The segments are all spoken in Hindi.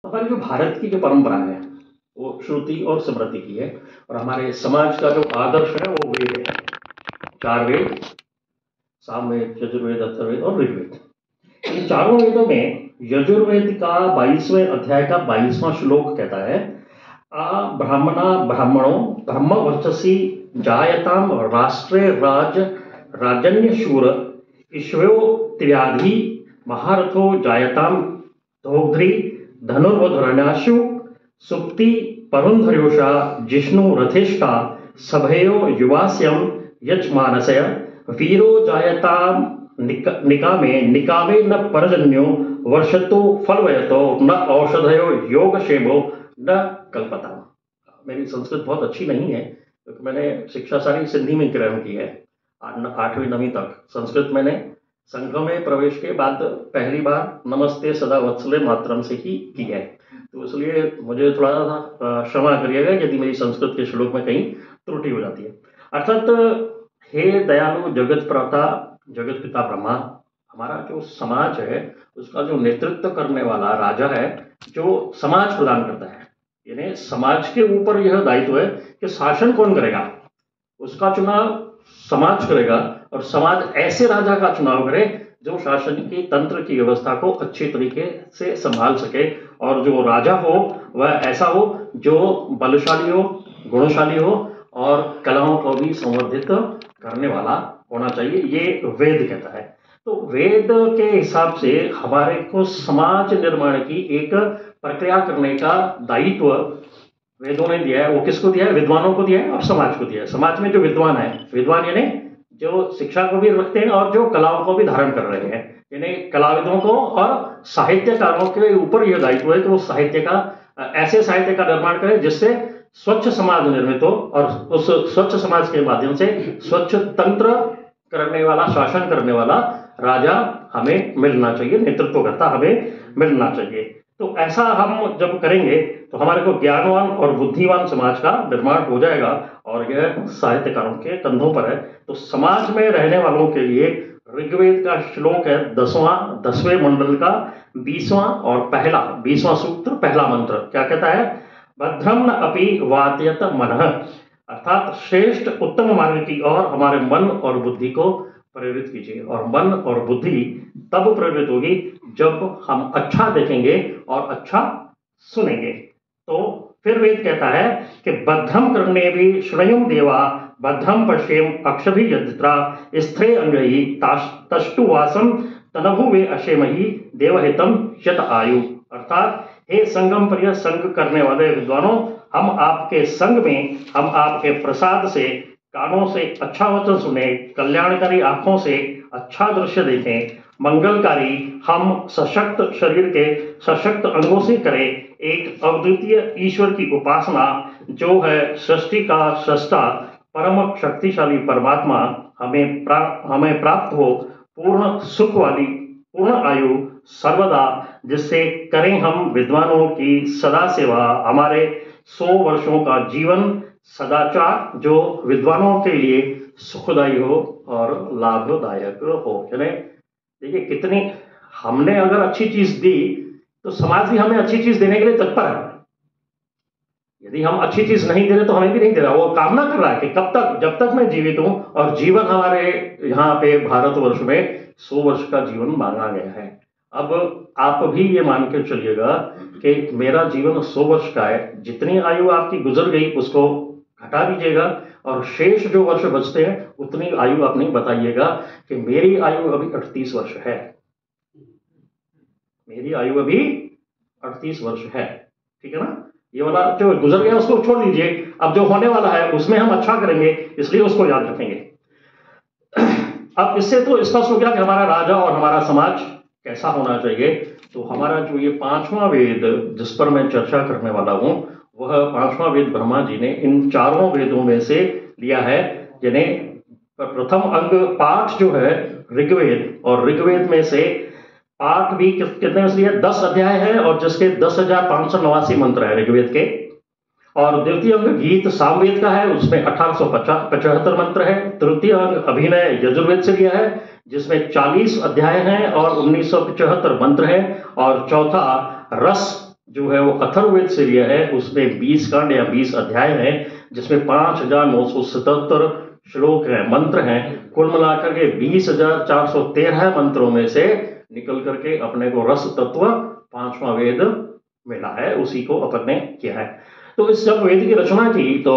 हमारी जो भारत की जो परंपरा है वो श्रुति और स्मृति की है। और हमारे समाज का जो आदर्श है वो वेद है। चार वेद, सामवेद, यजुर्वेद, अथर्ववेद और ऋग्वेद। इन चारों वेदों में यजुर्वेद का 22वें अध्याय का 22वां श्लोक कहता है, आ ब्राह्मणा ब्राह्मणों ब्रह्म वर्चसी जायताम राष्ट्रे राजन्य शूर ईश्वरो त्र्याधि महारथो जायताम धोग्ध्री धनुर्वधुरण्याशु सुप्ति परुंधर्योषा जिष्णु रथेष्टा सभयो युवास्यम यजमानसय वीरो जायताम निकामे निकामे न परजन्यो वर्षतो फलवयतो न औषधयो योगक्षेमो न कल्पता। मेरी संस्कृत बहुत अच्छी नहीं है क्योंकि मैंने शिक्षा सारी सिंधी में ग्रहण की है। 8वीं 9वीं तक संस्कृत मैंने संघ में प्रवेश के बाद पहली बार नमस्ते सदा वत्सले मातरम से ही की है। तो इसलिए मुझे थोड़ा सा क्षमा करिएगा यदि मेरी संस्कृत के श्लोक में कहीं त्रुटि हो जाती है। अर्थात हे दयालु जगत प्रता जगत पिता ब्रह्मा, हमारा जो समाज है उसका जो नेतृत्व करने वाला राजा है, जो समाज प्रदान करता है, यानी समाज के ऊपर यह दायित्व है कि शासन कौन करेगा, उसका चुनाव समाज करेगा। और समाज ऐसे राजा का चुनाव करे जो शासन की तंत्र की व्यवस्था को अच्छे तरीके से संभाल सके, और जो राजा हो वह ऐसा हो जो बलशाली हो, गुणशाली हो और कलाओं को भी संवर्धित करने वाला होना चाहिए, ये वेद कहता है। तो वेद के हिसाब से हमारे को समाज निर्माण की एक प्रक्रिया करने का दायित्व वेदों ने दिया है। वो किसको दिया है? विद्वानों को दिया है और समाज को दिया है। समाज में जो विद्वान है, विद्वान यानी जो शिक्षा को भी रखते हैं और जो कलाओं को भी धारण कर रहे हैं, यानी कलाविदों को और साहित्यकारों के ऊपर यह दायित्व है कि वो साहित्य का ऐसे साहित्य का निर्माण करें जिससे स्वच्छ समाज निर्मित हो, और उस स्वच्छ समाज के माध्यम से स्वच्छ तंत्र करने वाला, शासन करने वाला राजा हमें मिलना चाहिए, नेतृत्वकर्ता हमें मिलना चाहिए। तो ऐसा हम जब करेंगे तो हमारे को ज्ञानवान और बुद्धिमान समाज का निर्माण हो जाएगा, और यह साहित्यकारों के कंधों पर है। तो समाज में रहने वालों के लिए ऋग्वेद का श्लोक है 10वें मंडल का 20वां और 20वां सूत्र, पहला मंत्र क्या कहता है? भद्रम न अपि वातयत मनः, अर्थात श्रेष्ठ उत्तम मार्ग की ओर हमारे मन और बुद्धि को प्रेरित कीजिए। और मन और बुद्धि तब प्रेरित होगी जब हम अच्छा देखेंगे और अच्छा सुनेंगे। तो फिर वेद कहता है कि बद्धम करने भी श्रयम देवा बद्धम पश्येम अक्षभि यद्रा स्त्रे अंगही तष्टुवासम तनभु वे अशेमही देवहितम यत आयु। अर्थात हे संगम प्रिय संग करने वाले विद्वानों, हम आपके संग में, हम आपके प्रसाद से, कानों से अच्छा वचन सुने, कल्याणकारी आंखों से अच्छा दृश्य देखें, मंगलकारी हम सशक्त शरीर के सशक्त अंगों से करें एक अद्वितीय ईश्वर की उपासना जो है सृष्टि का सृष्टा परम शक्तिशाली परमात्मा हमें प्राप्त हो पूर्ण सुख वाली पूर्ण आयु सर्वदा, जिससे करें हम विद्वानों की सदा सेवा। हमारे 100 वर्षों का जीवन सदाचार जो विद्वानों के लिए सुखदायी हो और लाभदायक हो। यानी देखिए कितनी, हमने अगर अच्छी चीज दी तो समाज भी हमें अच्छी चीज देने के लिए तत्पर है। यदि हम अच्छी चीज नहीं दे रहे तो हमें भी नहीं दे रहा। वो कामना कर रहा है कि कब तक, जब तक मैं जीवित हूं, और जीवन हमारे यहाँ पे भारतवर्ष में 100 वर्ष का जीवन मांगा गया है। अब आप भी ये मान के चलिएगा कि मेरा जीवन 100 वर्ष का है, जितनी आयु आपकी गुजर गई उसको घटा दीजिएगा, और शेष जो वर्ष बचते हैं उतनी आयु आप नहीं बताइएगा कि मेरी आयु अभी 38 वर्ष है, मेरी आयु अभी 38 वर्ष है। ठीक है ना? ये वाला जो गुजर गया उसको छोड़ दीजिए, अब जो होने वाला है उसमें हम अच्छा करेंगे, इसलिए उसको याद रखेंगे। अब इससे तो स्पष्ट हो गया कि हमारा राजा और हमारा समाज कैसा होना चाहिए। तो हमारा जो ये 5वां वेद जिस पर मैं चर्चा करने वाला हूं, वह 5वां वेद ब्रह्मा जी ने इन चारों वेदों में से लिया है। यानी प्रथम अंग पाठ जो है ऋग्वेद, और ऋग्वेद में से पाठ भी कितने में से लिया? 10 अध्याय है, और जिसके 10,589 मंत्र है ऋग्वेद के। और द्वितीय अंग गीत सामवेद का है, उसमें 1875 मंत्र है। तृतीय अंग अभिनय यजुर्वेद से लिया है, जिसमें 40 अध्याय हैं और 1975 मंत्र हैं। और चौथा रस जो है वो अथर्ववेद से लिया है, उसमें 20 कांड या 20 अध्याय हैं, जिसमें 5977 श्लोक हैं, मंत्र हैं। कुल मिलाकर के 20,413 मंत्रों में से निकल करके अपने को रस तत्व 5वां वेद मिला है, उसी को अपन ने किया है। तो इस जब वेद की रचना की तो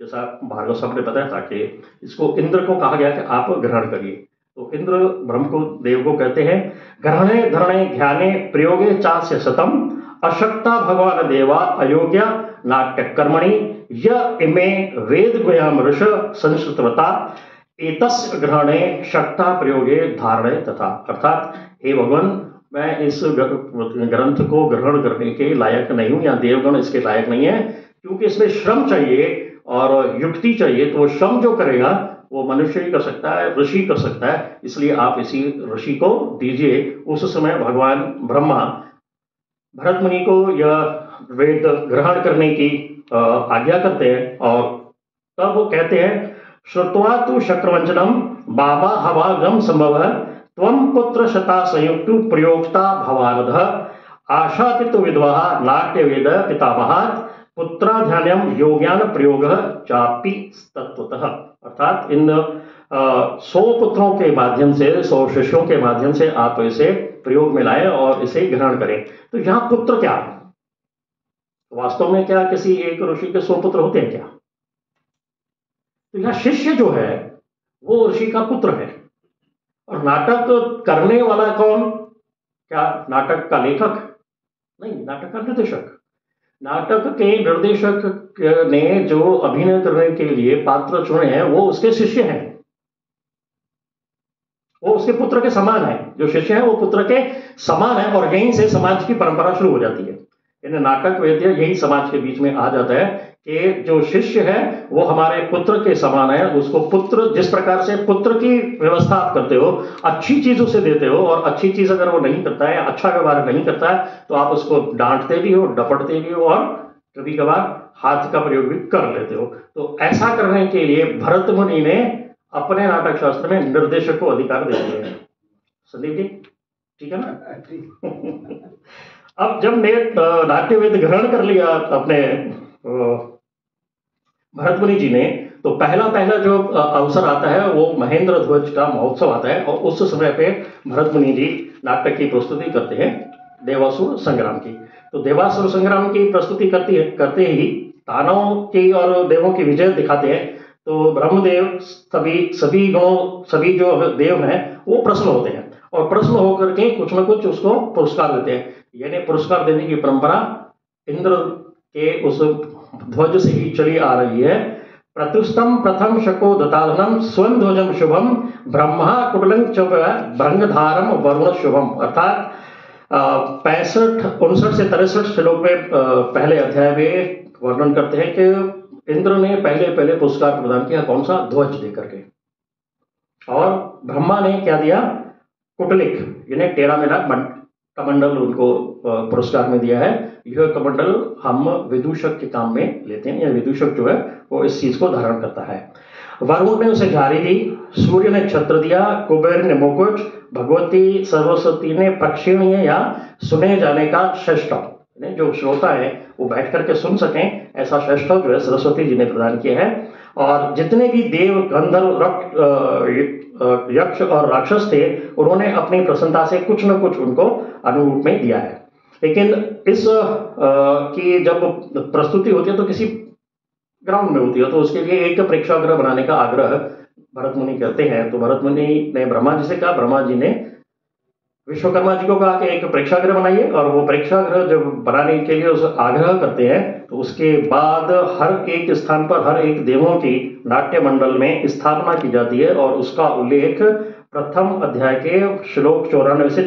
जैसा भार्गव साहब ने बताया था कि इसको इंद्र को कहा गया कि आप ग्रहण करिए। तो इंद्र ब्रह्म को, देव को कहते हैं, ग्रहणे धरणे ध्याने प्रयोगे चास्य शतम अशक्ता भगवान देवा अयोग्य नाट्य कर्मणि य इमे वेद गुयाम ऋष संस्कृतवता एतस्य ग्रहणे शक्ता प्रयोगे धारणे तथा। अर्थात हे भगवान, मैं इस ग्रंथ को ग्रहण करने के लायक नहीं हूं, या देवगण इसके लायक नहीं है, क्योंकि इसमें श्रम चाहिए और युक्ति चाहिए। तो वो श्रम जो करेगा वो मनुष्य ही कर सकता है, ऋषि कर सकता है, इसलिए आप इसी ऋषि को दीजिए। उस समय भगवान ब्रह्मा भरत मुनि को यह वेद ग्रहण करने की आज्ञा करते हैं, और तब वो कहते हैं, श्रुत्वा तु शक्रवंचनम बाबा हवागम संभव त्वं पुत्र शता संयुक्तु प्रयोक्ता भवानध आशापितु विद्वाह नाट्य वेद पितामहात् पुत्राध्यानम योग्यान प्रयोग चापि तत्वतः। अर्थात इन 100 पुत्रों के माध्यम से, 100 शिष्यों के माध्यम से आप इसे प्रयोग में लाए और इसे ग्रहण करें। तो यहां पुत्र क्या है? वास्तव में क्या किसी एक ऋषि के 100 पुत्र होते हैं क्या? तो यहां शिष्य जो है वो ऋषि का पुत्र है। और नाटक करने वाला कौन? क्या नाटक का लेखक? नहीं, नाटक का निर्देशक। नाटक के निर्देशक ने जो अभिनय करने के लिए पात्र चुने हैं वो उसके शिष्य हैं, वो उसके पुत्र के समान है। जो शिष्य है वो पुत्र के समान है, और यहीं से समाज की परंपरा शुरू हो जाती है। इन नाटक वेद्य यही समाज के बीच में आ जाता है कि जो शिष्य है वो हमारे पुत्र के समान है। उसको पुत्र, जिस प्रकार से पुत्र की व्यवस्था आप करते हो, अच्छी चीज उसे देते हो, और अच्छी चीज अगर वो नहीं करता है, अच्छा व्यवहार नहीं करता है, तो आप उसको डांटते भी हो, डपटते भी हो, और कभी कभार हाथ का प्रयोग भी कर लेते हो। तो ऐसा करने के लिए भरत मुनि ने अपने नाटक शास्त्र में निर्देशक को अधिकार दे दिए हैं। संदीप जी, ठीक है ना? अब जब ने नाट्य वेद ग्रहण कर लिया अपने भरत मुनि जी ने, तो पहला जो अवसर आता है वो महेंद्र ध्वज का महोत्सव आता है, और उस समय पे भरत मुनि जी नाटक की प्रस्तुति करते हैं देवासुर संग्राम की। तो देवासुर संग्राम की प्रस्तुति करते ही दानवों की और देवों की विजय दिखाते हैं। तो ब्रह्मदेव सभी जो देव हैं वो प्रसन्न होते हैं, और प्रसन्न होकर के कुछ न कुछ उसको पुरस्कार देते हैं। यानी पुरस्कार देने की परंपरा इंद्र के उस ध्वज से ही चली आ रही है। प्रतुस्तम प्रथम शको दताधनम स्वं ध्वजम शुभम ब्रह्मा कुटलं च भ्रंगधारम वरुण शुभम। अर्थात 59 से 63 श्लोक में पहले अध्याय में वर्णन करते हैं कि इंद्र ने पहले पुरस्कार प्रदान किया, कौन सा? ध्वज देकर के। और ब्रह्मा ने क्या दिया? कुटलिक, यानी टेढ़ा मेढ़ा कमंडल उनको पुरस्कार में दिया है। यह कमंडल हम विदूषक के काम में लेते हैं, या विदूषक जो है वो इस चीज को धारण करता है। वरुण ने उसे झाड़ी दी, सूर्य ने छत्र दिया, कुबेर ने मुकुट, भगवती सरस्वती ने प्रक्षीणीय या सुने जाने का श्रेष्ठव, जो श्रोता है वो बैठ करके सुन सकें, ऐसा श्रेष्ठव जो है सरस्वती जी ने प्रदान किया है। और जितने भी देव, गंधर्व, यक्ष और राक्षस थे, उन्होंने अपनी प्रसन्नता से कुछ न कुछ उनको अनुरूप में दिया है। लेकिन इस की जब प्रस्तुति होती है तो किसी ग्राउंड में होती है, तो उसके लिए एक प्रेक्षागृह बनाने का आग्रह भरत मुनि करते हैं। तो भरत मुनि ने ब्रह्मा जी से कहा, ब्रह्मा जी ने विश्वकर्मा जी को कहा कि एक प्रेक्षागृह बनाइए, और वो प्रेक्षागृह जब बनाने के लिए उस आग्रह करते हैं, तो उसके बाद हर एक स्थान पर हर एक देवों की नाट्य मंडल में स्थापना की जाती है, और उसका उल्लेख प्रथम अध्याय के श्लोक 84 से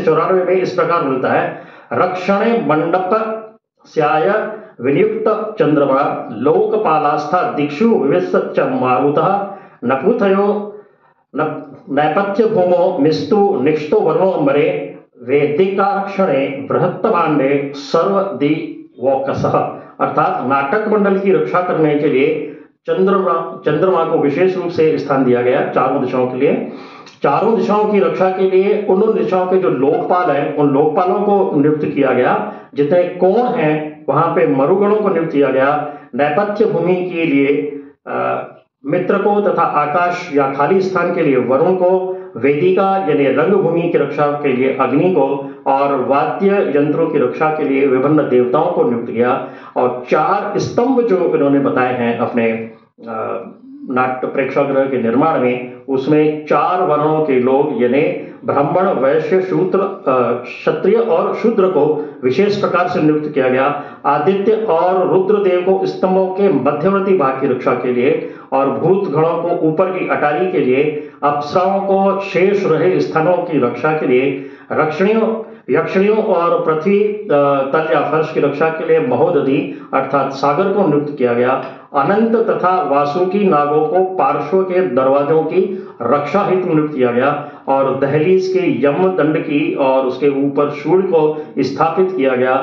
94 में इस प्रकार मिलता है। रक्षणे मंडप स्याय विनियुक्त चंद्रमा लोकपालास्था दिक्षु विविशच्च मारुतः नपुथयो नैपथ्य भूमो निस्तु निष्ठो वरुणो अम्बरे वेदिकारक्षणे बृहत्तभाण्डे सर्वदिवोकसः। अर्थात नाटक मंडल की रक्षा करने के लिए चंद्रमा को विशेष रूप से स्थान दिया गया चारों दिशाओं के लिए। चारों दिशाओं की रक्षा के लिए उन दिशाओं के जो लोकपाल हैं उन लोकपालों को नियुक्त किया गया। जितने कोण हैं वहां पे मरुगणों को नियुक्त किया गया। नैपथ्य भूमि के लिए मित्र को तथा आकाश या खाली स्थान के लिए वरुण को, वेदिका यानी रंगभूमि की रक्षा के लिए अग्नि को और वाद्य यंत्रों की रक्षा के लिए विभिन्न देवताओं को नियुक्त किया। और 4 स्तंभ जो इन्होंने बताए हैं अपने नाट्य प्रेक्षागृह के निर्माण में, उसमें 4 वर्णों के लोग यानी ब्राह्मण, वैश्य, शूद्र, क्षत्रिय और शूद्र को विशेष प्रकार से नियुक्त किया गया। आदित्य और रुद्रदेव को स्तंभों के मध्यवर्ती भाग की रक्षा के लिए और भूत गणों को ऊपर की अटारी के लिए, अप्सराओं को शेष रहे स्थानों की रक्षा के लिए, यक्षिणियों और पृथ्वी तल या फर्श की रक्षा के लिए महोदधि अर्थात सागर को नियुक्त किया गया। अनंत तथा वासुकी नागों को पार्श्व के दरवाजों की रक्षा हेतु नियुक्त किया गया और दहलीज के यम दंड की और उसके ऊपर सूर्य को स्थापित किया गया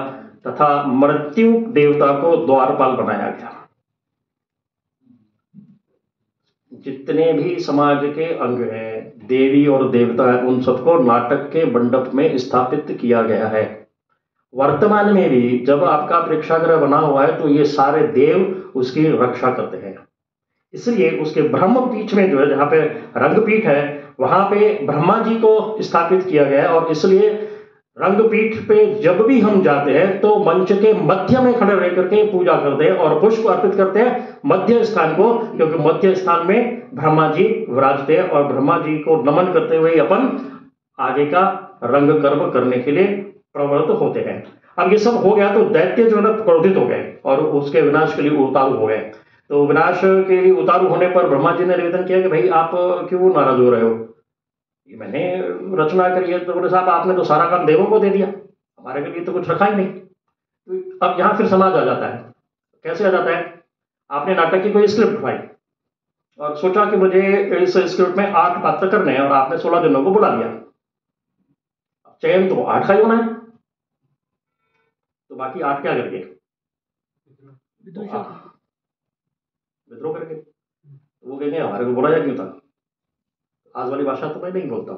तथा मृत्यु देवता को द्वारपाल बनाया गया। जितने भी समाज के अंग हैं, देवी और देवता हैं, उन सबको नाटक के मंडप में स्थापित किया गया है। वर्तमान में भी जब आपका प्रेक्षागृह बना हुआ है तो ये सारे देव उसकी रक्षा करते हैं। इसलिए उसके ब्रह्म पीठ में जो है, जहाँ पे रंगपीठ है, वहां पे ब्रह्मा जी को स्थापित किया गया है। और इसलिए रंगपीठ पे जब भी हम जाते हैं तो मंच के मध्य में खड़े रह करके पूजा करते हैं और पुष्प अर्पित करते हैं मध्य स्थान को, क्योंकि मध्य स्थान में ब्रह्मा जी विराजते हैं और ब्रह्मा जी को नमन करते हुए अपन आगे का रंग कर्म करने के लिए प्रवृत्त होते हैं। अब ये सब हो गया तो दैत्य जो है ना क्रोधित हो गए और उसके विनाश के लिए उतारू हो गए। तो विनाश के लिए उतारू होने पर ब्रह्मा जी ने निवेदन किया कि भाई आप क्यों नाराज हो रहे हो, ये मैंने रचना करी है। तो बोले साहब आपने तो सारा काम देवों को दे दिया, हमारे के लिए तो कुछ रखा ही नहीं। तो अब यहाँ फिर समाज आ जाता है। कैसे आ जाता है? आपने नाटक की कोई स्क्रिप्ट भाई और सोचा कि मुझे इस स्क्रिप्ट में 8 पात्र करने हैं और आपने 16 जनों को बुला लिया। चयन तो 8 का ही होना है, तो बाकी 8 क्या करेंगे? विद्रोह करेंगे। वो कहेंगे हमारे को बुलाया क्यों था? आज वाली भाषा तो मैं नहीं बोलता।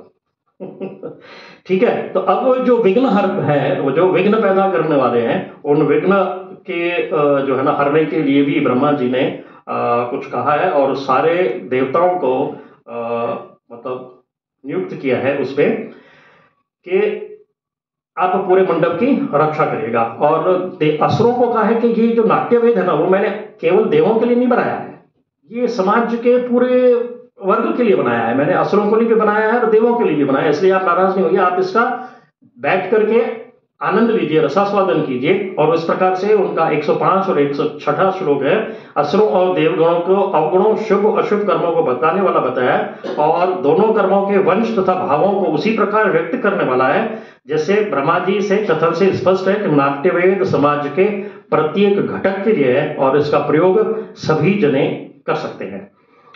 ठीक है, तो अब जो विघ्न हर है, वो जो विघ्न पैदा करने वाले हैं, उन विघ्न के जो है ना हरने के लिए भी ब्रह्मा जी ने कुछ कहा है और सारे देवताओं को मतलब नियुक्त किया है उस पे कि आप पूरे मंडप की रक्षा करिएगा। और असुरों को कहा है कि ये जो नाट्यवेद है ना, वो मैंने केवल देवों के लिए नहीं बनाया है, ये समाज के पूरे वर्ग के लिए बनाया है। मैंने असुरों के लिए भी बनाया है और देवों के लिए भी बनाया है, इसलिए आप नाराज नहीं होइए। आप इसका बैठ करके आनंद लीजिए, रसास्वादन कीजिए। और इस प्रकार से उनका 105 और 106 श्लोक है। असुरों और देवगणों को अवगुणों, शुभ अशुभ कर्मों को बताने वाला बताया है और दोनों कर्मों के वंश तथा भावों को उसी प्रकार व्यक्त करने वाला है जैसे ब्रह्मा जी से कथन से स्पष्ट है कि नाट्यवेद समाज के प्रत्येक घटक के लिए है और इसका प्रयोग सभी जने कर सकते हैं।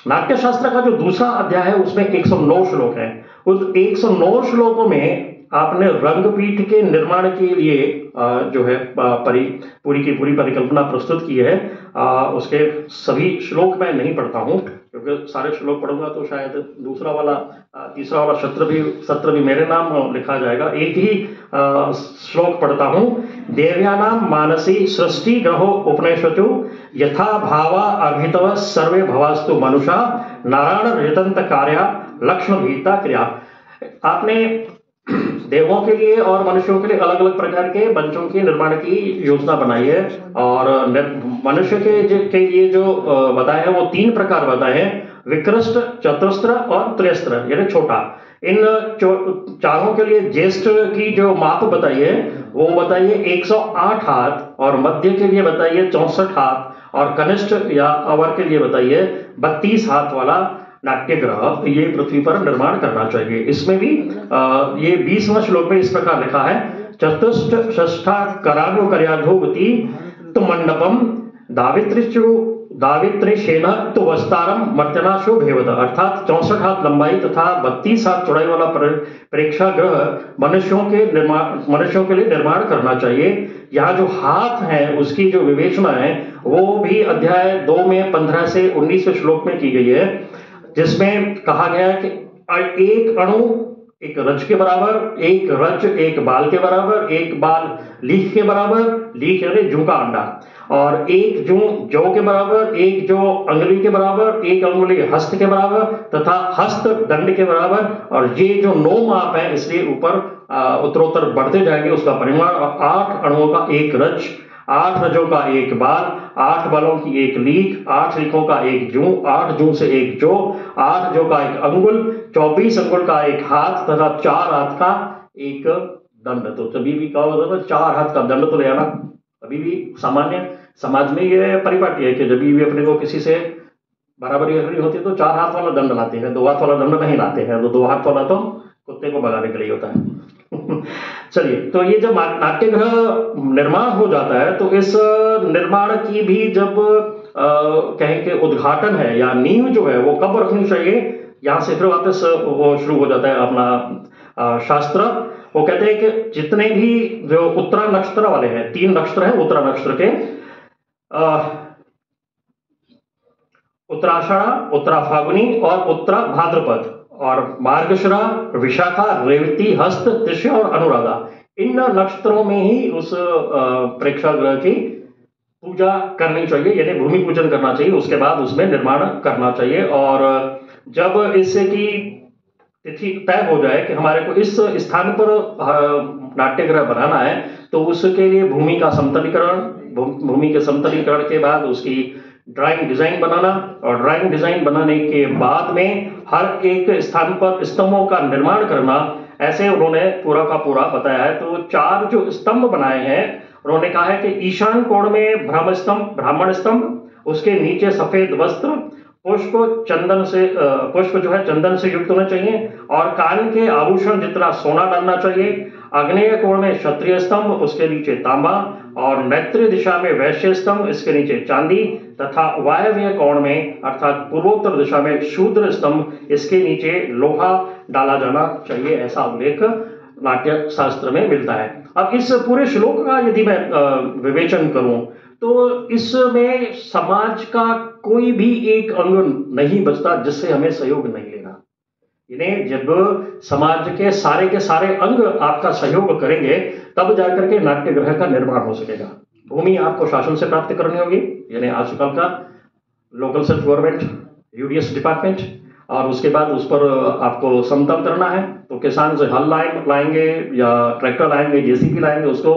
नाट्य शास्त्र का जो दूसरा अध्याय है उसमें 109 श्लोक है। उस 109 श्लोकों में आपने रंगपीठ के निर्माण के लिए जो है पूरी की पूरी परिकल्पना प्रस्तुत की है। उसके सभी श्लोक मैं नहीं पढ़ता हूँ क्योंकि सारे श्लोक पढ़ूंगा तो शायद दूसरा वाला तीसरा वाला सत्र भी मेरे नाम लिखा जाएगा। एक ही श्लोक पढ़ता हूँ। देव्यानाम मानसी सृष्टि ग्रहो उपनिषदु यथा भावा अर्भितव सर्वे भवास्तु मनुषा नारायण रितंत कार्या लक्ष्मण भीता क्रिया। आपने देवों के लिए और मनुष्यों के लिए अलग अलग प्रकार के मंचों के निर्माण की योजना बनाई है और मनुष्य के लिए जो बताए हैं वो 3 प्रकार बताए हैं, विकृष्ट, चतुस्त्र और त्रयस्त्र यानी छोटा। इन चारों के लिए ज्येष्ठ की जो माप बताई है वो बताइए 108 हाथ और मध्य के लिए बताइए 64 हाथ और कनिष्ठ या अवर के लिए बताइए 32 हाथ वाला नाट्यगृह ये पृथ्वी पर निर्माण करना चाहिए। इसमें भी ये 20वां श्लोक में इस प्रकार लिखा है, चतुष्ट षष्ठा कराग्रो कर्याधोवती मंडपम दावित्रिचु दावित्रेशेन तो वस्तारम मर्त्यनाशो भेवत, अर्थात 64 हाथ लंबाई तथा 32 हाथ चौड़ाई वाला प्रेक्षागृह मनुष्यों के लिए निर्माण करना चाहिए। यहाँ जो हाथ है उसकी जो विवेचना है वो भी अध्याय 2 में 15 से 19 श्लोक में की गई है, जिसमें कहा गया है कि एक अणु एक रज के बराबर, एक रज एक बाल के बराबर, एक बाल लीख के बराबर, लीख यानी जू का अंडा, और एक जू जौ के बराबर, एक जौ अंगुली के बराबर, एक अंगुली हस्त के बराबर तथा हस्त दंड के बराबर। और ये जो 9 माप है इसलिए ऊपर उत्तरोत्तर बढ़ते जाएंगे उसका परिमाण। 8 अणुओं का एक रज, 8 रजों का एक बाल, 8 बालों की एक लीख, 8 लीखों का एक जू, 8 जू से एक जौ, 8 जौ का एक अंगुल, 24 अंगुल का एक हाथ तथा 4 हाथ का एक दंड। तो कभी भी कहा होता है 4 हाथ का दंड तो ले आना। अभी भी सामान्य समाज में ये परिपाटी है कि जब भी अपने को किसी से बराबरी करनी होती है तो 4 हाथ वाला दंड लाते हैं, 2 हाथ वाला दंड नहीं लाते हैं। तो 2 हाथ वाला तो कुत्ते को भगाने के लिए होता है। चलिए, तो ये जब नाट्यगृह निर्माण हो जाता है तो इस निर्माण की भी जब कहें कि उद्घाटन है या नींव जो है वो कब रखनी चाहिए, यहां से फिर वापस वो शुरू हो जाता है अपना शास्त्र। वो कहते हैं कि जितने भी जो उत्तरा नक्षत्र वाले हैं, 3 नक्षत्र हैं उत्तरा नक्षत्र के, उत्तराषाढ़ा, उत्तरा फागुनी और उत्तरा भाद्रपद, और मार्गशिरा, विशाखा, रेवती, हस्त, त्रिशा और अनुराधा, इन नक्षत्रों में ही उस प्रेक्षागृह की पूजा करनी चाहिए, यानी भूमि पूजन करना चाहिए। उसके बाद उसमें निर्माण करना चाहिए। और जब इससे की तिथि तय हो जाए कि हमारे को इस स्थान पर नाट्यगृह बनाना है तो उसके लिए भूमि का समतलीकरण, भूमि के समतलीकरण के बाद उसकी ड्राइंग डिजाइन बनाना, और ड्राइंग डिजाइन बनाने के बाद में हर एक स्थान पर स्तंभों का निर्माण करना, ऐसे उन्होंने पूरा का पूरा बताया है। तो 4 जो स्तंभ बनाए हैं उन्होंने कहा है कि ईशान कोण में ब्राह्मण स्तंभ, उसके नीचे सफेद वस्त्र, पुष्प जो है चंदन से युक्त होना चाहिए, और कान के आभूषण जितना सोना डालना चाहिए। आग्नेय कोण में क्षत्रिय स्तंभ, उसके नीचे तांबा, और नैत्य दिशा में वैश्य स्तंभ, इसके नीचे चांदी, तथा वायव्य कोण में अर्थात पूर्वोत्तर दिशा में शूद्र स्तंभ, इसके नीचे लोहा डाला जाना चाहिए। ऐसा उल्लेख नाट्य शास्त्र में मिलता है। अब इस पूरे श्लोक का यदि मैं विवेचन करूं तो इसमें समाज का कोई भी एक अंग नहीं बचता जिससे हमें सहयोग नहीं लेना। इन्हें जब समाज के सारे अंग आपका सहयोग करेंगे तब जाकर के नाट्यगृह का निर्माण हो सकेगा। भूमि आपको शासन से प्राप्त करनी होगी, यानी आजकल का local self government, UDS department, और उसके बाद उस पर आपको समतल करना है तो किसान से हल लाएंगे या ट्रैक्टर लाएंगे, जेसीबी लाएंगे, उसको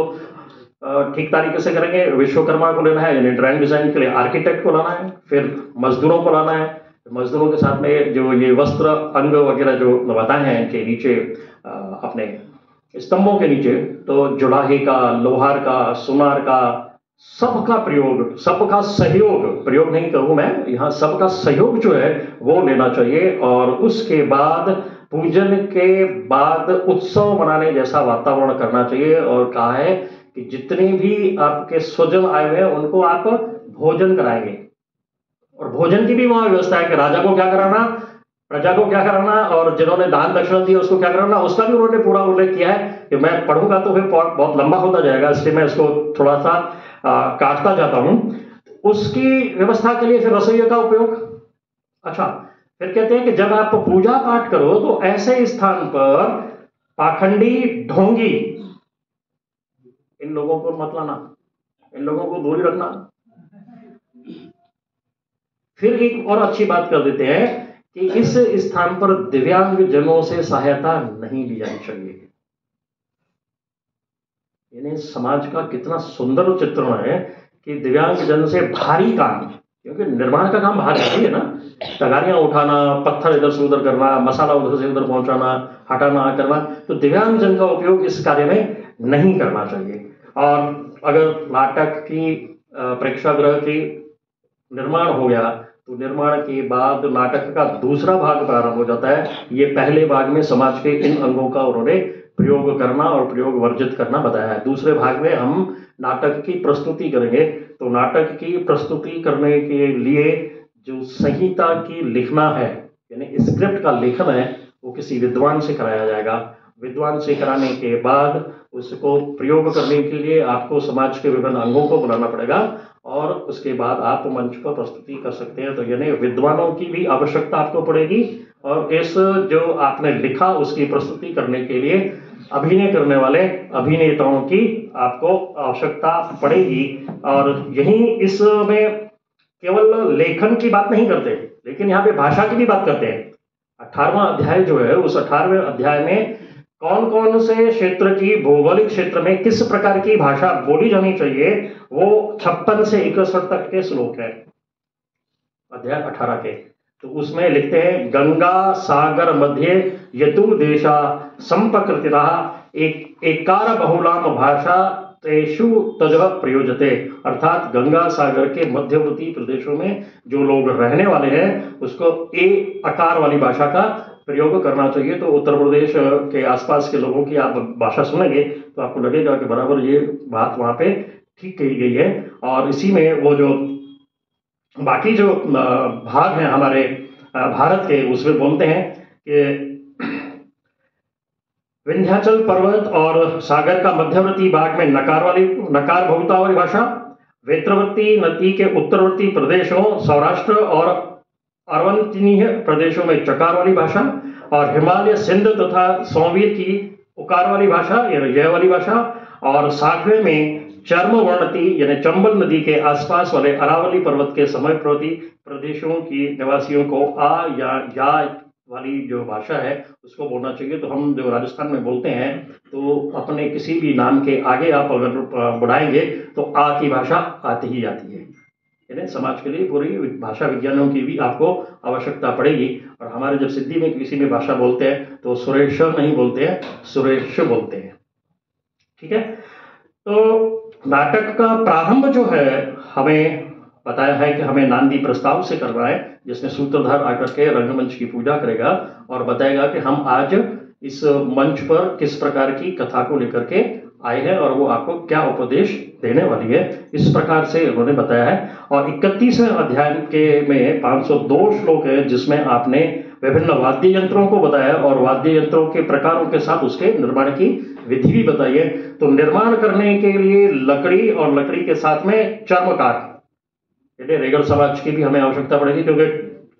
ठीक तरीके से करेंगे। विश्वकर्मा को लेना है यानी ड्राइंग डिजाइन के लिए आर्किटेक्ट को लाना है, फिर मजदूरों को लाना है, मजदूरों के साथ में जो ये वस्त्र अंग वगैरह जो बताए हैं कि नीचे अपने स्तंभों के नीचे, तो जुड़ाही का, लोहार का, सुनार का, सबका प्रयोग, सबका सहयोग, प्रयोग नहीं कहूं मैं यहाँ, सबका सहयोग जो है वो लेना चाहिए। और उसके बाद पूजन के बाद उत्सव मनाने जैसा वातावरण करना चाहिए। और कहा है कि जितने भी आपके स्वजन आए हुए हैं उनको आप भोजन कराएंगे, और भोजन की भी वहां व्यवस्था है कि राजा को क्या कराना, प्रजा को क्या कराना, और जिन्होंने दान दक्षिणा दी उसको क्या कराना, उसका भी उन्होंने पूरा उल्लेख किया है। कि मैं पढ़ूंगा तो फिर बहुत लंबा होता जाएगा, इसलिए मैं इसको थोड़ा सा काटता जाता हूं। उसकी व्यवस्था के लिए फिर रसोइया का उपयोग। अच्छा, फिर कहते हैं कि जब आप पूजा पाठ करो तो ऐसे स्थान पर पाखंडी, ढोंगी, इन लोगों को मत लाना, इन लोगों को दूरी रखना। फिर एक और अच्छी बात कर देते हैं कि इस स्थान पर दिव्यांग जनों से सहायता नहीं ली जानी चाहिए। यानी समाज का कितना सुंदर चित्रण है कि दिव्यांग जन से भारी काम, क्योंकि निर्माण का काम भारी है ना, तगारियां उठाना, पत्थर इधर से उधर करना, मसाला उधर से उधर पहुंचाना, हटाना करना, तो दिव्यांग जन का उपयोग इस कार्य में नहीं करना चाहिए। और अगर नाटक की प्रेक्षागृह की निर्माण हो गया तो निर्माण के बाद नाटक का दूसरा भाग प्रारंभ हो जाता है। ये पहले भाग में समाज के इन अंगों का उन्होंने प्रयोग करना और प्रयोग वर्जित करना बताया है। दूसरे भाग में हम नाटक की प्रस्तुति करेंगे। तो नाटक की प्रस्तुति करने के लिए जो संहिता की लिखना है, यानी स्क्रिप्ट का लेखन है, वो किसी विद्वान से कराया जाएगा। विद्वान से कराने के बाद उसको प्रयोग करने के लिए आपको समाज के विभिन्न अंगों को बुलाना पड़ेगा और उसके बाद आप मंच पर प्रस्तुति कर सकते हैं। तो यानी विद्वानों की भी आवश्यकता आपको पड़ेगी और इस जो आपने लिखा उसकी प्रस्तुति करने के लिए अभिनय करने वाले अभिनेताओं की आपको आवश्यकता पड़ेगी। और यही इसमें केवल लेखन की बात नहीं करते, लेकिन यहाँ पे भाषा की भी बात करते हैं। 18वां अध्याय जो है, उस 18वें अध्याय में कौन कौन से क्षेत्र की, भौगोलिक क्षेत्र में किस प्रकार की भाषा बोली जानी चाहिए, वो 56 से 61 तक के श्लोक है अध्याय 18 के। तो उसमें लिखते हैं, गंगा सागर मध्य यतु देशा संप्रकृतिता एकार बहुलाम भाषा तेषु तजः प्रयोजते। अर्थात गंगा सागर के मध्यवर्ती प्रदेशों में जो लोग रहने वाले हैं उसको ए आकार वाली भाषा का प्रयोग करना चाहिए। तो उत्तर प्रदेश के आसपास के लोगों की आप भाषा सुनेंगे तो आपको लगेगा कि बराबर ये बात वहां पे ठीक कही गई है। और इसी में वो जो बाकी जो भाग हैं हमारे भारत के, उसमें बोलते हैं कि विंध्याचल पर्वत और सागर का मध्यवर्ती भाग में नकार बहुलता वाली भाषा, वेत्रवर्ती नदी के उत्तरवर्ती प्रदेशों सौराष्ट्र और अर्वंतनीय प्रदेशों में चकार वाली भाषा, और हिमालय सिंध तथा सोमवीर की उकार वाली भाषा, यह वाली भाषा, और सातवें में चर्म वर्णती यानी चंबल नदी के आसपास वाले अरावली पर्वत के समीपवर्ती प्रदेशों की निवासियों को आ या वाली जो भाषा है उसको बोलना चाहिए। तो हम जो राजस्थान में बोलते हैं तो अपने किसी भी नाम के आगे आप अगर बढ़ाएंगे तो आ की भाषा आती ही आती है। यानी समाज के लिए पूरी भाषा विज्ञानों की भी आपको आवश्यकता पड़ेगी। और हमारे जब सिद्धि में किसी में भाषा बोलते हैं तो सुरेश नहीं बोलते हैं, सुरेश बोलते हैं। ठीक है। तो नाटक का प्रारंभ जो है हमें बताया है कि हमें नांदी प्रस्ताव से करना है, जिसमें सूत्रधार आकर के रंगमंच की पूजा करेगा और बताएगा कि हम आज इस मंच पर किस प्रकार की कथा को लेकर के आए हैं और वो आपको क्या उपदेश देने वाली है। इस प्रकार से उन्होंने बताया है। और 31वें अध्याय के में 502 श्लोक है, जिसमें आपने विभिन्न वाद्य यंत्रों को बताया और वाद्य यंत्रों के प्रकारों के साथ उसके निर्माण की विधि भी बताई है। तो निर्माण करने के लिए लकड़ी और लकड़ी के साथ में चर्मकार, यानी रेगल समाज की भी हमें आवश्यकता पड़ेगी, क्योंकि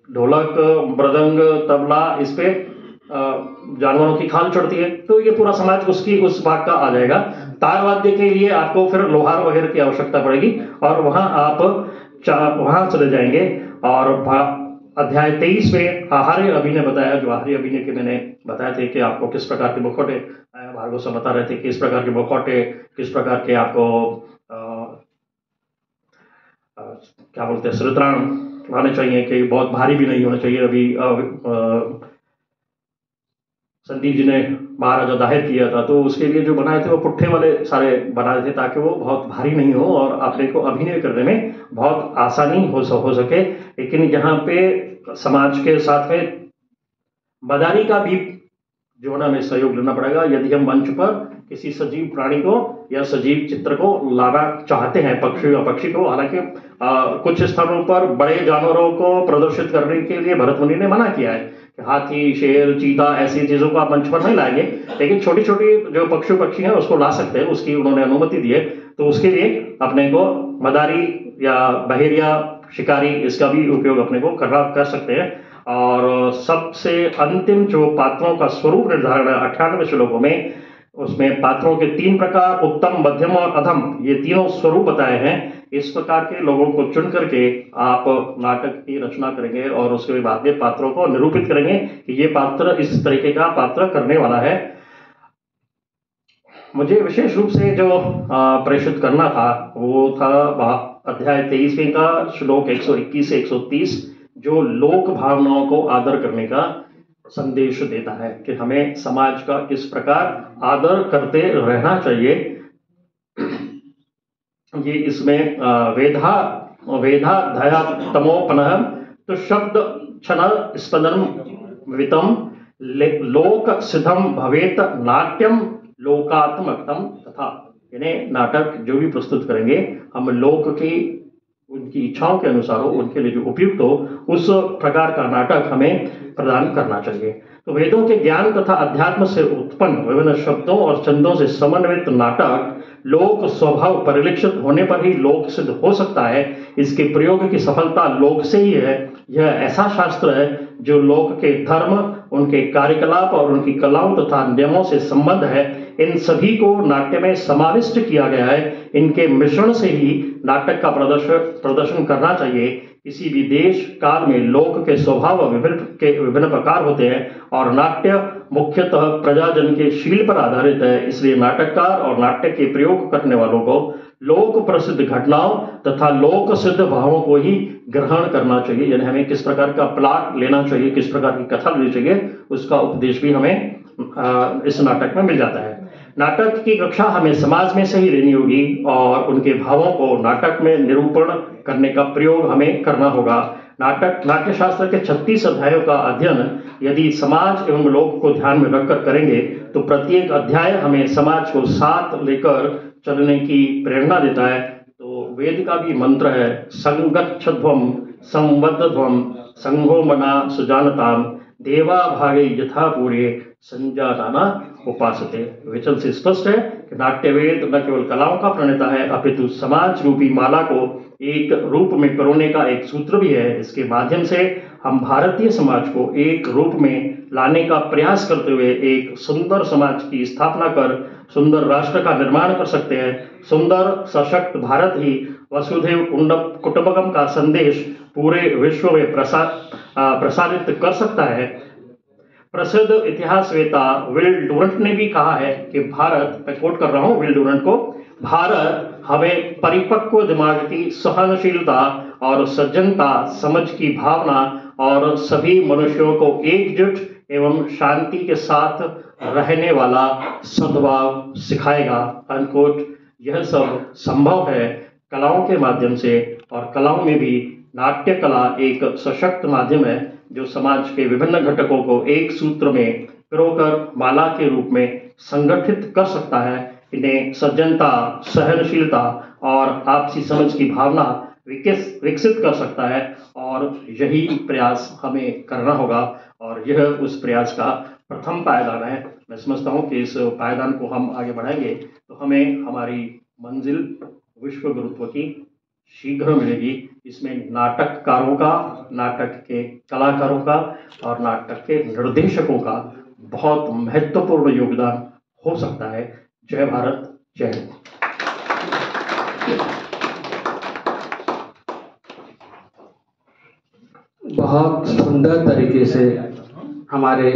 ढोलक, मृदंग, तबला, इस पे जानवरों की खाल चढ़ती है, तो ये पूरा समाज उसकी उस भाग का आ जाएगा। तार वाद्य के लिए आपको फिर लोहार वगैरह की आवश्यकता पड़ेगी और वहां आप वहां चले जाएंगे। और अध्याय 23 में आहार्य अभिनय बताया, जो आहार्य अभिनय के मैंने बताए थे कि आपको किस प्रकार के मुखौटे, भार्गव से बता रहे थे किस प्रकार के मुखौटे, किस प्रकार के आपको क्या बोलते हैं श्रुतराण लाने चाहिए कि बहुत भारी भी नहीं होना चाहिए। अभी संदीप जी ने महाराजा दाहिर किया था तो उसके लिए जो बनाए थे वो पुट्ठे वाले सारे बनाए थे ताकि वो बहुत भारी नहीं हो और अपने को अभिनय करने में बहुत आसानी हो सके। लेकिन यहाँ पे समाज के साथ में मदारी का भी जो है हमें सहयोग लेना पड़ेगा। यदि हम मंच पर किसी सजीव प्राणी को या सजीव चित्र को लाना चाहते हैं, पक्षी या पक्षी को, हालांकि कुछ स्थानों पर बड़े जानवरों को प्रदर्शित करने के लिए भरत मुनि ने मना किया है कि हाथी, शेर, चीता ऐसी चीजों को आप मंच पर नहीं लाएंगे, लेकिन छोटी छोटी जो पक्षी हैं उसको ला सकते हैं, उसकी उन्होंने अनुमति दी है। तो उसके लिए अपने को मदारी या बहेरिया, शिकारी, इसका भी उपयोग अपने को कर सकते हैं। और सबसे अंतिम जो पात्रों का स्वरूप निर्धारण है 98 श्लोकों में, उसमें पात्रों के 3 प्रकार, उत्तम, मध्यम और अधम, ये तीनों स्वरूप बताए हैं। इस प्रकार के लोगों को चुन करके आप नाटक की रचना करेंगे और उसके बाद में पात्रों को निरूपित करेंगे कि ये पात्र इस तरीके का पात्र करने वाला है। मुझे विशेष रूप से जो प्रेषित करना था वो था अध्याय 23 का श्लोक 121 से 130, जो लोक भावनाओं को आदर करने का संदेश देता है कि हमें समाज का किस प्रकार आदर करते रहना चाहिए। ये इसमें वेधा धया तमोपनः तो शब्द क्षण स्पंदन वितम लोक सिद्धम भवेत नाट्यम लोकात्मकतम तथा, यानी नाटक जो भी प्रस्तुत करेंगे हम लोक की उनकी इच्छाओं के अनुसार हो, उनके लिए जो उपयुक्त हो, उस प्रकार का नाटक हमें प्रदान करना चाहिए। तो वेदों के ज्ञान तथा अध्यात्म से उत्पन्न विभिन्न शब्दों और छंदों से समन्वित नाटक लोक स्वभाव परिलक्षित होने पर ही लोक सिद्ध हो सकता है। इसके प्रयोग की सफलता लोक से ही है। यह ऐसा शास्त्र है जो लोक के धर्म, उनके कार्यकलाप और उनकी कलाओं तथा नियमों से संबद्ध है। इन सभी को नाट्य में समाविष्ट किया गया है। इनके मिश्रण से ही नाटक का प्रदर्शन करना चाहिए। किसी भी देश काल में लोक के स्वभाव विभिन्न प्रकार होते हैं और नाट्य मुख्यतः प्रजाजन के शील पर आधारित है। इसलिए नाटककार और नाट्य के प्रयोग करने वालों को लोक प्रसिद्ध घटनाओं तथा लोक सिद्ध भावों को ही ग्रहण करना चाहिए। यानी हमें किस प्रकार का प्लॉट लेना चाहिए, किस प्रकार की कथा लेनी चाहिए, उसका उपदेश भी हमें इस नाटक में मिल जाता है। नाटक की कक्षा हमें समाज में से ही लेनी होगी और उनके भावों को नाटक में निरूपण करने का प्रयोग हमें करना होगा। नाट्य शास्त्र के 36 अध्यायों का अध्ययन यदि समाज एवं लोक को ध्यान में रखकर करेंगे तो प्रत्येक अध्याय हमें समाज को साथ लेकर चलने की प्रेरणा देता है। तो वेद का भी मंत्र है, संगच्छध्वम संवद्धध्वम संघो मना सुजानताम देवा भागे यथा पूरे संजाना उपासते। वचन से स्पष्ट है कि नाट्यवेद न केवल कलाओं का प्रणेता है अपितु समाज रूपी माला को एक रूप में पिरोने का एक सूत्र भी है। इसके माध्यम से हम भारतीय समाज को एक रूप में लाने का प्रयास करते हुए एक सुंदर समाज की स्थापना कर सुंदर राष्ट्र का निर्माण कर सकते हैं। सुंदर सशक्त भारत ही वसुधैव कुटुंबकम का संदेश पूरे विश्व में प्रसारित कर सकता है। प्रसिद्ध इतिहासवेता विल डूरंट ने भी कहा है कि भारत, मैं कोट कर रहा हूं विल डूरंट को, भारत हमें परिपक्व दिमाग की सहनशीलता और सज्जनता, समझ की भावना और सभी मनुष्यों को एकजुट एवं शांति के साथ रहने वाला सद्भाव सिखाएगा। अनकोट। यह सब संभव है कलाओं के माध्यम से, और कलाओं में भी नाट्य कला एक सशक्त माध्यम है जो समाज के विभिन्न घटकों को एक सूत्र में पिरोकर माला के रूप में संगठित कर सकता है। इन्हें सज्जनता, सहनशीलता और आपसी समझ की भावना विकसित कर सकता है, और यही प्रयास हमें करना होगा, और यह उस प्रयास का प्रथम पायदान है। मैं समझता हूँ कि इस पायदान को हम आगे बढ़ाएंगे तो हमें हमारी मंजिल विश्व गुरुत्व की शीघ्र मिलेगी। इसमें नाटककारों का, नाटक के कलाकारों का और नाटक के निर्देशकों का बहुत महत्वपूर्ण योगदान हो सकता है। जय भारत, जय हिंद। बहुत सुंदर तरीके से हमारे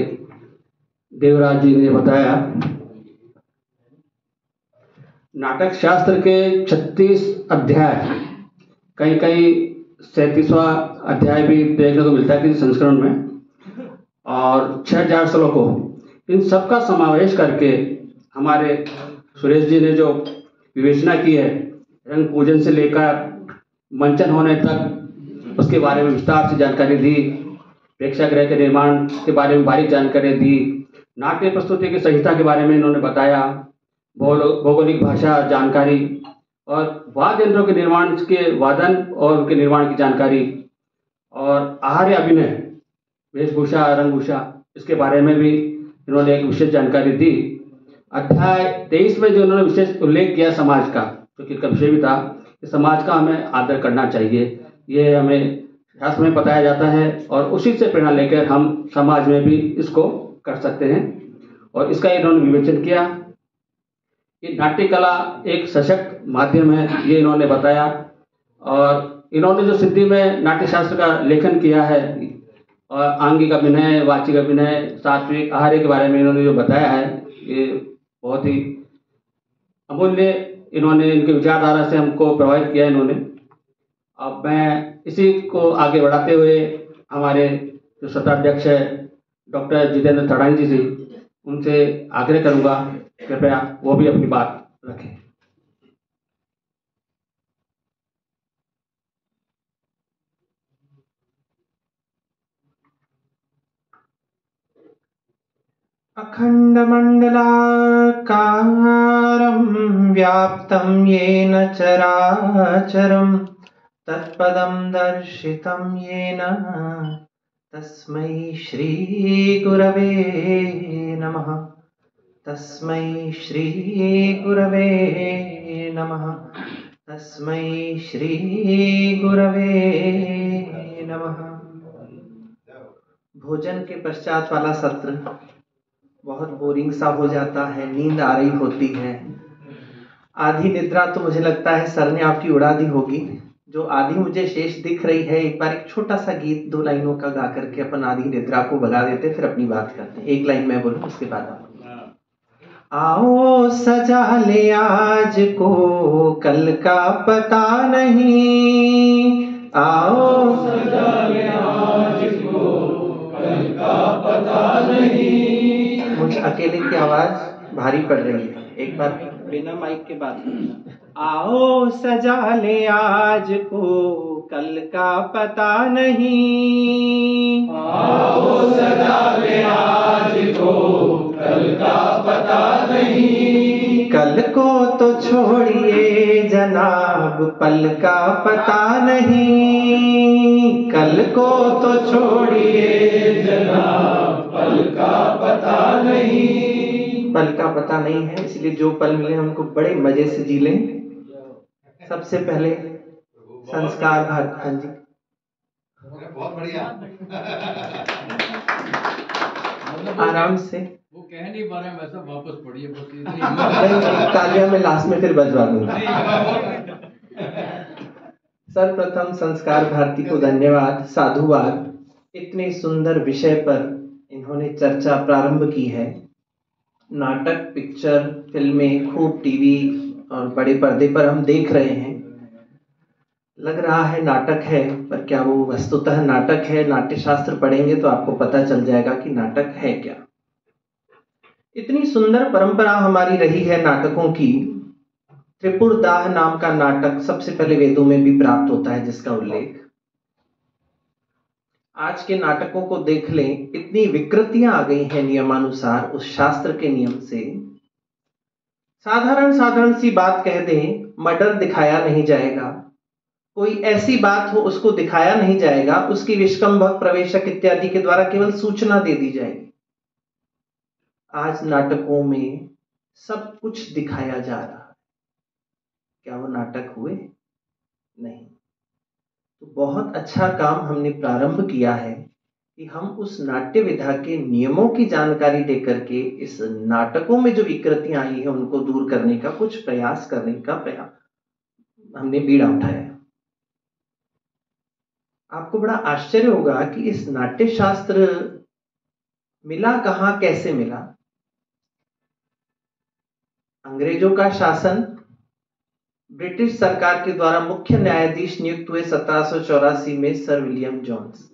देवराज जी ने बताया। नाटक शास्त्र के 36 अध्याय, कहीं कहीं 37वां अध्याय भी देखने को मिलता है किसी संस्करण में, और 6000 श्लोकों, इन सब का समावेश करके हमारे सुरेश जी ने जो विवेचना की है, रंग पूजन से लेकर मंचन होने तक उसके बारे में विस्तार से जानकारी दी, प्रेक्षागृह के निर्माण के बारे में बारीक जानकारी दी, नाट्य प्रस्तुति की संहिता के बारे में इन्होंने बताया, भौगोलिक भाषा जानकारी, और वाद्य यंत्रों के निर्माण के वादन और उनके निर्माण की जानकारी, और आहार्य अभिनय, वेशभूषा, रंगभूषा, इसके बारे में भी इन्होंने एक विशेष जानकारी दी। अध्याय 23 में जो इन्होंने विशेष उल्लेख किया समाज का, जो कि विषय भी था कि समाज का हमें आदर करना चाहिए, ये हमें शास्त्र में बताया जाता है, और उसी से प्रेरणा लेकर हम समाज में भी इसको कर सकते हैं। और इसका इन्होंने विवेचन किया कि नाट्य कला एक सशक्त माध्यम है, ये इन्होंने बताया। और इन्होंने जो सिद्धि में नाट्य शास्त्र का लेखन किया है, और आंगिक अभिनय, वाचिक अभिनय, सात्विक, आहार्य के बारे में इन्होंने जो बताया है, ये बहुत ही अमूल्य, इन्होंने इनके विचारधारा से हमको प्रभावित किया इन्होंने। अब मैं इसी को आगे बढ़ाते हुए हमारे जो सत्ताध्यक्ष है डॉक्टर जितेंद्र थड़ानी जी, उनसे आग्रह करूंगा कृपया वो भी अपनी बात रखें। अखण्डमण्डलाकारं व्याप्तं येन चराचरं तत्पदं दर्शितं येन तस्मै श्रीगुरवे नमः। तस्मै श्रीगुरवे नमः। तस्मै श्रीगुरवे नमः। भोजन के पश्चात वाला सत्र बहुत बोरिंग सा हो जाता है, नींद आ रही होती है। आधी निद्रा तो मुझे लगता है सर ने आपकी उड़ा दी होगी। जो आधी मुझे शेष दिख रही है, एक बार एक छोटा सा गीत 2 लाइनों का गा करके अपन आधी निद्रा को भगा देते, फिर अपनी बात करते हैं। 1 लाइन मैं बोलूं, उसके बाद आप। आओ सजा ले आज को कल का पता नहीं, आओ सजा ले आज को कल का पता नहीं। मुझे अकेले की आवाज भारी पड़ रही है, एक बार बिना माइक के बात करना। आओ सजा ले आज को कल का पता नहीं, आओ सजा ले आज को कल का पता नहीं। कल को तो छोड़िए जनाब, पल का पता नहीं, कल को तो छोड़िए जनाब, पल का पता नहीं। पल का पता नहीं है, इसलिए जो पल मिले हमको बड़े मजे से जी लें। सबसे पहले संस्कार भारत। हाँ जी, बहुत बढ़िया। आराम से। वो कह नहीं पा रहे हैं, वैसा वापस पढ़िए बस इतनी। तालियां में लास्ट में फिर बजवा दूंगा। सर्वप्रथम संस्कार भारती को धन्यवाद, साधुवाद। इतने सुंदर विषय पर इन्होंने चर्चा प्रारंभ की है। नाटक, पिक्चर, फिल्में खूब टीवी और बड़े पर्दे पर हम देख रहे हैं। लग रहा है नाटक है, पर क्या वो वस्तुतः नाटक है? नाट्य शास्त्र पढ़ेंगे तो आपको पता चल जाएगा कि नाटक है क्या। इतनी सुंदर परंपरा हमारी रही है नाटकों की। त्रिपुरदाह नाम का नाटक सबसे पहले वेदों में भी प्राप्त होता है, जिसका उल्लेख। आज के नाटकों को देख लें, इतनी विकृतियां आ गई हैं नियमानुसार उस शास्त्र के नियम से। साधारण सी बात कह दें, मर्डर दिखाया नहीं जाएगा, कोई ऐसी बात हो उसको दिखाया नहीं जाएगा, उसकी विष्कंभक, प्रवेशक इत्यादि के द्वारा केवल सूचना दे दी जाएगी। आज नाटकों में सब कुछ दिखाया जा रहा है। क्या वो नाटक हुए? नहीं। तो बहुत अच्छा काम हमने प्रारंभ किया है कि हम उस नाट्य विधा के नियमों की जानकारी देकर के इस नाटकों में जो विकृतियां आई है उनको दूर करने का कुछ प्रयास करने का हमने बीड़ा उठाया। आपको बड़ा आश्चर्य होगा कि इस नाट्य शास्त्र मिला कहां, कैसे मिला। अंग्रेजों का शासन, ब्रिटिश सरकार के द्वारा मुख्य न्यायाधीश नियुक्त हुए 1784 में सर विलियम जोन्स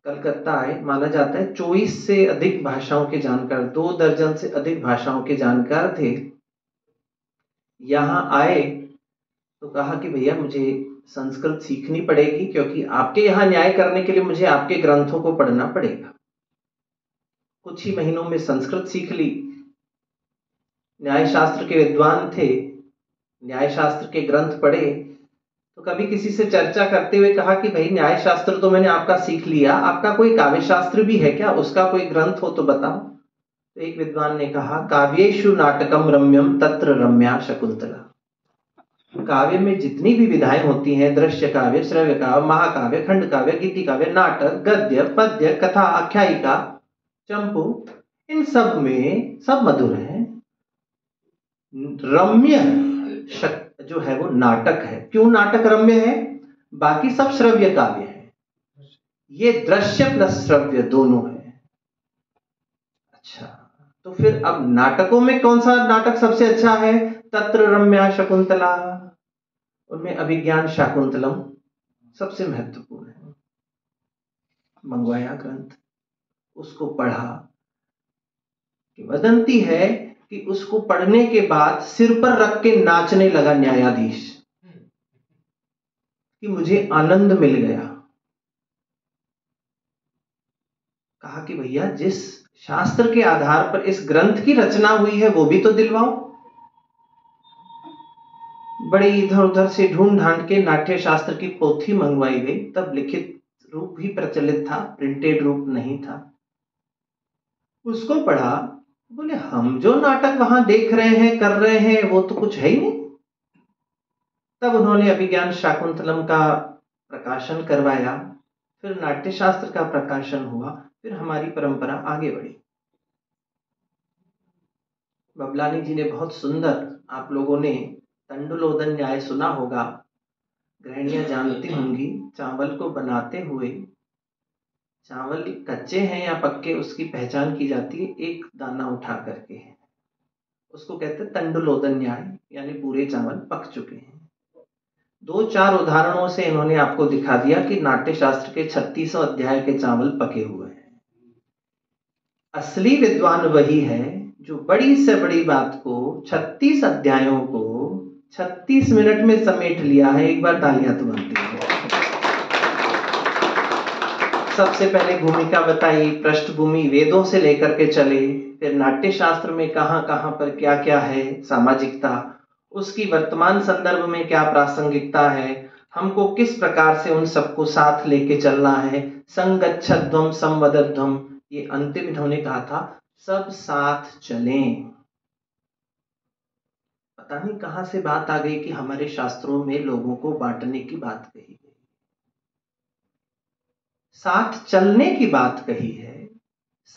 कलकत्ता आए। माना जाता है 24 से अधिक भाषाओं के जानकार, 2 दर्जन से अधिक भाषाओं के जानकार थे। यहां आए तो कहा कि भैया मुझे संस्कृत सीखनी पड़ेगी, क्योंकि आपके यहां न्याय करने के लिए मुझे आपके ग्रंथों को पढ़ना पड़ेगा। कुछ ही महीनों में संस्कृत सीख ली। न्याय शास्त्र के विद्वान थे, न्याय शास्त्र के ग्रंथ पढ़े तो कभी किसी से चर्चा करते हुए कहा कि भाई न्याय शास्त्र तो मैंने आपका सीख लिया, आपका कोई काव्य शास्त्र भी है क्या? उसका कोई ग्रंथ हो तो बताओ। तो एक विद्वान ने कहा, काव्येषु नाटकम रम्यम तत्र रम्या शकुंतला। काव्य में जितनी भी विधाएं होती हैं, दृश्य काव्य, श्रव्य काव्य, महाकाव्य, खंड काव्य, गीति काव्य, नाटक, गद्य, पद्य, कथा, आख्यायिका, चंपू, इन सब में सब मधुर है। रम्य जो है वो नाटक है। क्यों नाटक रम्य है? बाकी सब श्रव्य काव्य है, ये दृश्य प्लस श्रव्य दोनों है। अच्छा, तो फिर अब नाटकों में कौन सा नाटक सबसे अच्छा है? तत्र रम्या शकुंतला। उनमें अभिज्ञान शाकुंतलम सबसे महत्वपूर्ण है। मंगवाया ग्रंथ, उसको पढ़ा। वदंती है कि उसको पढ़ने के बाद सिर पर रख के नाचने लगा न्यायाधीश कि मुझे आनंद मिल गया। कहा कि भैया जिस शास्त्र के आधार पर इस ग्रंथ की रचना हुई है वो भी तो दिलवाओ। बड़ी इधर उधर से ढूंढ ढांड के नाट्य शास्त्र की पोथी मंगवाई गई, तब लिखित रूप भी प्रचलित था, प्रिंटेड रूप नहीं था। उसको पढ़ा, बोले हम जो नाटक वहां देख रहे हैं कर रहे हैं वो तो कुछ है ही नहीं। तब उन्होंने अभिज्ञान शाकुंतलम का प्रकाशन करवाया, फिर नाट्य शास्त्र का प्रकाशन हुआ, फिर हमारी परंपरा आगे बढ़ी। बबलानी जी ने बहुत सुंदर, आप लोगों ने तंडुलोदन न्याय सुना होगा, गृहिणियां जानती होंगी, चावल को बनाते हुए चावल कच्चे हैं या पक्के उसकी पहचान की जाती है एक दाना उठा करके है, उसको कहते हैं तंडुलोदन न्याय, यानी पूरे चावल पक चुके हैं। 2-4 उदाहरणों से इन्होंने आपको दिखा दिया कि नाट्य शास्त्र के 36 अध्याय के चावल पके हुए हैं। असली विद्वान वही है जो बड़ी से बड़ी बात को 36 अध्यायों को 36 मिनट में समेट लिया है। एक बार तालियां तो बनती है। सबसे पहले भूमिका बताई, पृष्ठभूमि वेदों से लेकर के चले, फिर नाट्य शास्त्र में कहां कहां पर क्या क्या है, सामाजिकता, उसकी वर्तमान संदर्भ में क्या प्रासंगिकता है, हमको किस प्रकार से उन सबको साथ लेके चलना है, संगच्छध्वम संवदध्वम, ये अंतिम इन्होंने कहा था सब साथ चलें। पता नहीं कहां से बात आ गई कि हमारे शास्त्रों में लोगों को बांटने की बात कही गई, साथ चलने की बात कही है,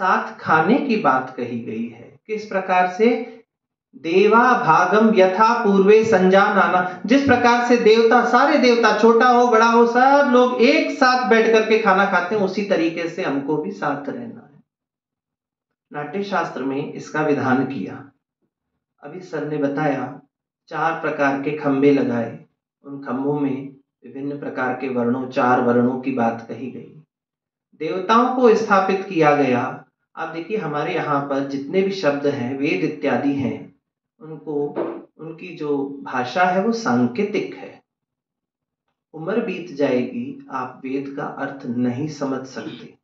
साथ खाने की बात कही गई है। किस प्रकार से देवा भागम यथा पूर्वे संजानाना, जिस प्रकार से देवता, सारे देवता छोटा हो बड़ा हो सब लोग एक साथ बैठ करके खाना खाते हैं, उसी तरीके से हमको भी साथ रहना है। नाट्य शास्त्र में इसका विधान किया। अभी सर ने बताया 4 प्रकार के खंबे लगाए, उन खंभों में विभिन्न प्रकार के वर्णों, 4 वर्णों की बात कही गई, देवताओं को स्थापित किया गया। आप देखिए हमारे यहाँ पर जितने भी शब्द हैं, वेद इत्यादि हैं, उनको, उनकी जो भाषा है वो सांकेतिक है। उम्र बीत जाएगी आप वेद का अर्थ नहीं समझ सकते।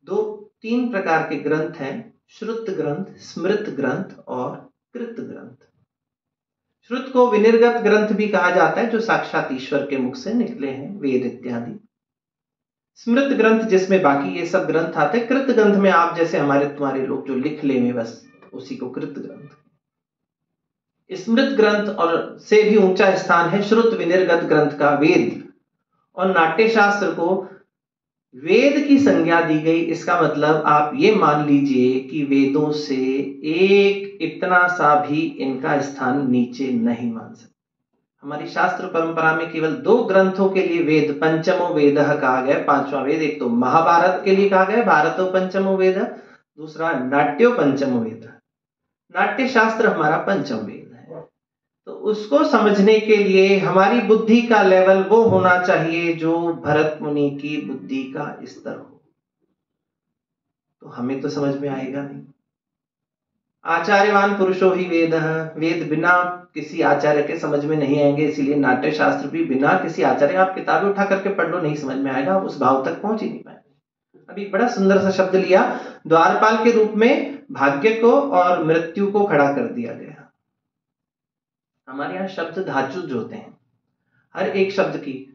2-3 प्रकार के ग्रंथ हैं, श्रुत ग्रंथ, स्मृत ग्रंथ और कृत ग्रंथ। श्रुत को विनिर्गत ग्रंथ भी कहा जाता है, जो साक्षात ईश्वर के मुख से निकले हैं, वेद इत्यादि। स्मृत ग्रंथ जिसमें बाकी ये सब ग्रंथ आते हैं। कृत ग्रंथ में आप जैसे हमारे तुम्हारे लोग जो लिख ले में बस उसी को कृत ग्रंथ। स्मृत ग्रंथ और से भी ऊंचा स्थान है श्रुत विनिर्गत ग्रंथ का वेद। और नाट्य शास्त्र को वेद की संज्ञा दी गई। इसका मतलब आप ये मान लीजिए कि वेदों से एक इतना सा भी इनका स्थान नीचे नहीं मान सकते। हमारी शास्त्र परंपरा में केवल 2 ग्रंथों के लिए वेद पंचमो वेद कहा गया। 5वां वेद एक तो महाभारत के लिए कहा गया, भारतो पंचमो वेद, दूसरा नाट्यो पंचमो वेद। नाट्य शास्त्र हमारा पंचम वेद है। तो उसको समझने के लिए हमारी बुद्धि का लेवल वो होना चाहिए जो भरत मुनि की बुद्धि का स्तर हो। तो हमें तो समझ में आएगा नहीं। आचार्यवान पुरुषो ही वेद, वेद बिना किसी आचार्य के समझ में नहीं आएंगे। इसीलिए नाट्य शास्त्र भी बिना किसी आचार्य, आप किताबें उठा करके पढ़ लो नहीं समझ में आएगा, आप उस भाव तक पहुंच ही नहीं पाएंगे। अभी बड़ा सुंदर सा शब्द लिया, द्वारपाल के रूप में भाग्य को और मृत्यु को खड़ा कर दिया गया। हमारे यहाँ शब्द धातुज होते हैं, हर एक शब्द की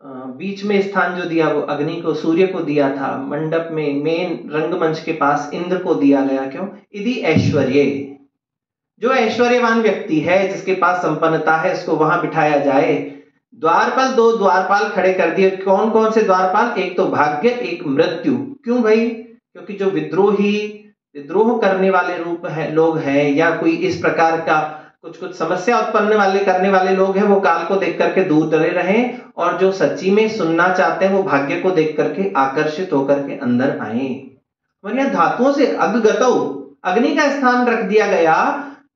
बीच में स्थान जो दिया वो अग्नि को, सूर्य को दिया था। मंडप में मेन रंगमंच के पास इंद्र को दिया गया। क्यों? इति ऐश्वर्य, जो ऐश्वर्यवान व्यक्ति है जिसके पास संपन्नता है उसको वहां बिठाया जाए। द्वारपाल, 2 द्वारपाल खड़े कर दिए। कौन कौन से द्वारपाल? एक तो भाग्य, एक मृत्यु। क्यों भाई? क्योंकि जो विद्रोह करने वाले रूप है लोग हैं, या कोई इस प्रकार का कुछ समस्या उत्पन्न करने वाले लोग हैं, वो काल को देख करके दूर डरे रहें, और जो सच्ची में सुनना चाहते हैं वो भाग्य को देख करके आकर्षित होकर के अंदर आए। और यह धातुओं से अग्गतौ, अग्नि का स्थान रख दिया गया।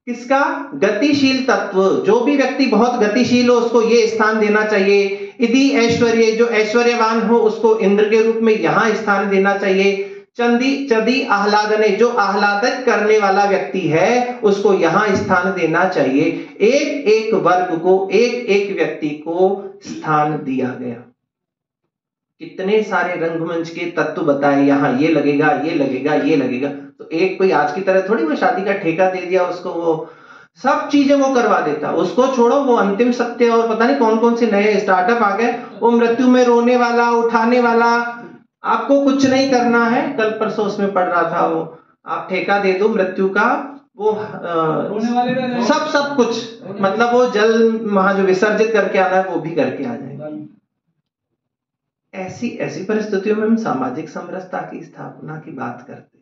किसका? गतिशील तत्व। जो भी व्यक्ति बहुत गतिशील हो उसको ये स्थान देना चाहिए। इति ऐश्वर्य, जो ऐश्वर्यवान हो उसको इंद्र के रूप में यहां स्थान देना चाहिए। चदी आह्लादने, जो आह्लादित करने वाला व्यक्ति है उसको यहां स्थान देना चाहिए। एक एक वर्ग को, एक एक व्यक्ति को स्थान दिया गया। कितने सारे रंगमंच के तत्व बताए, यहाँ ये लगेगा, ये लगेगा, ये लगेगा। तो एक कोई आज की तरह थोड़ी वो शादी का ठेका दे दिया उसको, वो सब चीजें वो करवा देता। उसको छोड़ो, वो अंतिम सत्य और पता नहीं कौन कौन से नए स्टार्टअप आ गए, वो मृत्यु में रोने वाला, उठाने वाला, आपको कुछ नहीं करना है। कल परसों उसमें पढ़ रहा था, वो आप ठेका दे दो मृत्यु का, वो सब कुछ, मतलब वो जल वहां जो विसर्जित करके आना है वो भी करके आ जाएगा। ऐसी परिस्थितियों में हम सामाजिक समरसता की स्थापना की बात करते हैं।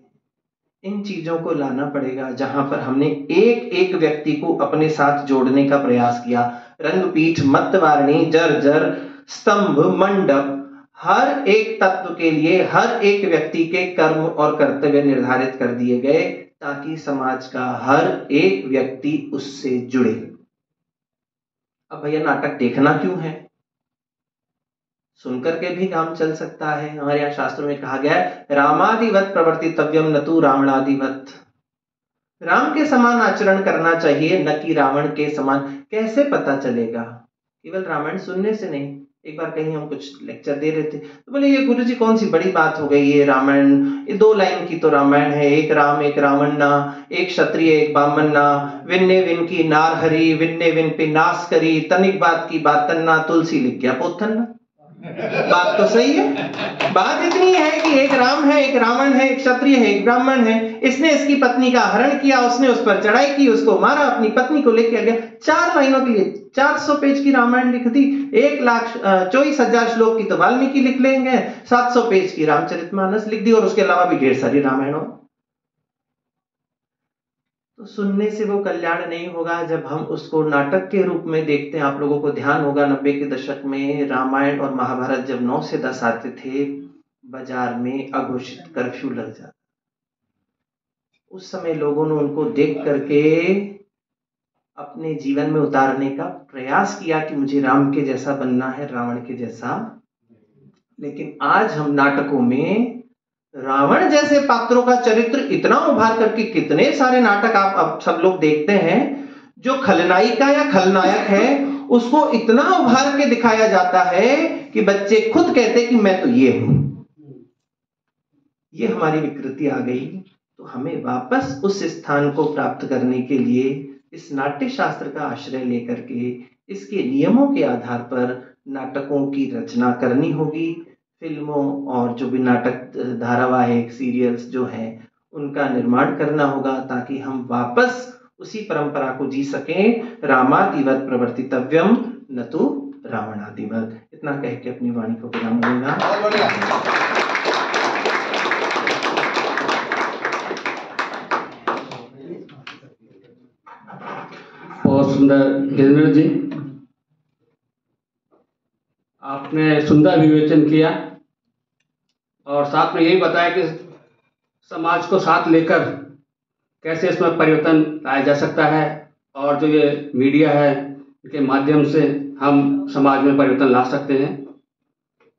इन चीजों को लाना पड़ेगा जहां पर हमने एक एक व्यक्ति को अपने साथ जोड़ने का प्रयास किया। रंगपीठ, मतवारणी, जर्जर, स्तंभ, मंडप, हर एक तत्व के लिए हर एक व्यक्ति के कर्म और कर्तव्य निर्धारित कर दिए गए ताकि समाज का हर एक व्यक्ति उससे जुड़े। अब भैया नाटक देखना क्यों है? सुनकर के भी काम चल सकता है। हमारे यहाँ शास्त्रों में कहा गया है, रामादिवत प्रवर्तितव्यम न तु रावणादिवत। राम के समान आचरण करना चाहिए, न कि रावण के समान। कैसे पता चलेगा? केवल रामायण सुनने से नहीं। एक बार कहीं हम कुछ लेक्चर दे रहे थे तो बोले, ये गुरुजी कौन सी बड़ी बात हो गई, ये रामायण, ये 2 लाइन की तो रामायण है, एक राम एक रावण ना, एक क्षत्रिय एक ब्राह्मण ना, विन्ने विन की नार हरी, विन्ने विन पे नाश करी, तनिक बात की बातन ना, तुलसी लिख गया पोथन ना। बात तो सही है। बात इतनी है कि एक राम है, एक रावण है, एक क्षत्रिय है, एक ब्राह्मण है। इसने इसकी पत्नी का हरण किया, उसने उस पर चढ़ाई की, उसको मारा, अपनी पत्नी को लेके आ गया। 4 लाइनों के लिए 400 पेज की रामायण लिख दी। 1,24,000 श्लोक की तो वाल्मीकि लिख लेंगे, 700 पेज की रामचरितमानस लिख दी, और उसके अलावा भी ढेर सारी रामायण हो। तो सुनने से वो कल्याण नहीं होगा। जब हम उसको नाटक के रूप में देखते हैं, आप लोगों को ध्यान होगा 90 के दशक में रामायण और महाभारत जब 9 से 10 आते थे, बाजार में अघोषित कर्फ्यू लग जाता। उस समय लोगों ने उनको देख करके अपने जीवन में उतारने का प्रयास किया कि मुझे राम के जैसा बनना है, रावण के जैसा। लेकिन आज हम नाटकों में रावण जैसे पात्रों का चरित्र इतना उभार करके, कितने सारे नाटक आप सब लोग देखते हैं, जो खलनायिका या खलनायक है उसको इतना उभार के दिखाया जाता है कि बच्चे खुद कहते कि मैं तो ये हूं। ये हमारी विकृति आ गई। तो हमें वापस उस स्थान को प्राप्त करने के लिए इस नाट्य शास्त्र का आश्रय लेकर के इसके नियमों के आधार पर नाटकों की रचना करनी होगी। फिल्मों और जो भी नाटक, धारावाहिक, सीरियल्स जो हैं, उनका निर्माण करना होगा ताकि हम वापस उसी परंपरा को जी सकें। रामादिवत प्रवर्तितव्यम न तु रावणादिवत। इतना कह के अपनी वाणी को विराम दूंगा। बहुत सुंदर गिरिंद्र जी, आपने सुंदर विवेचन किया और साथ में यही बताया कि समाज को साथ लेकर कैसे इसमें परिवर्तन लाया जा सकता है, और जो ये मीडिया है इसके माध्यम से हम समाज में परिवर्तन ला सकते हैं।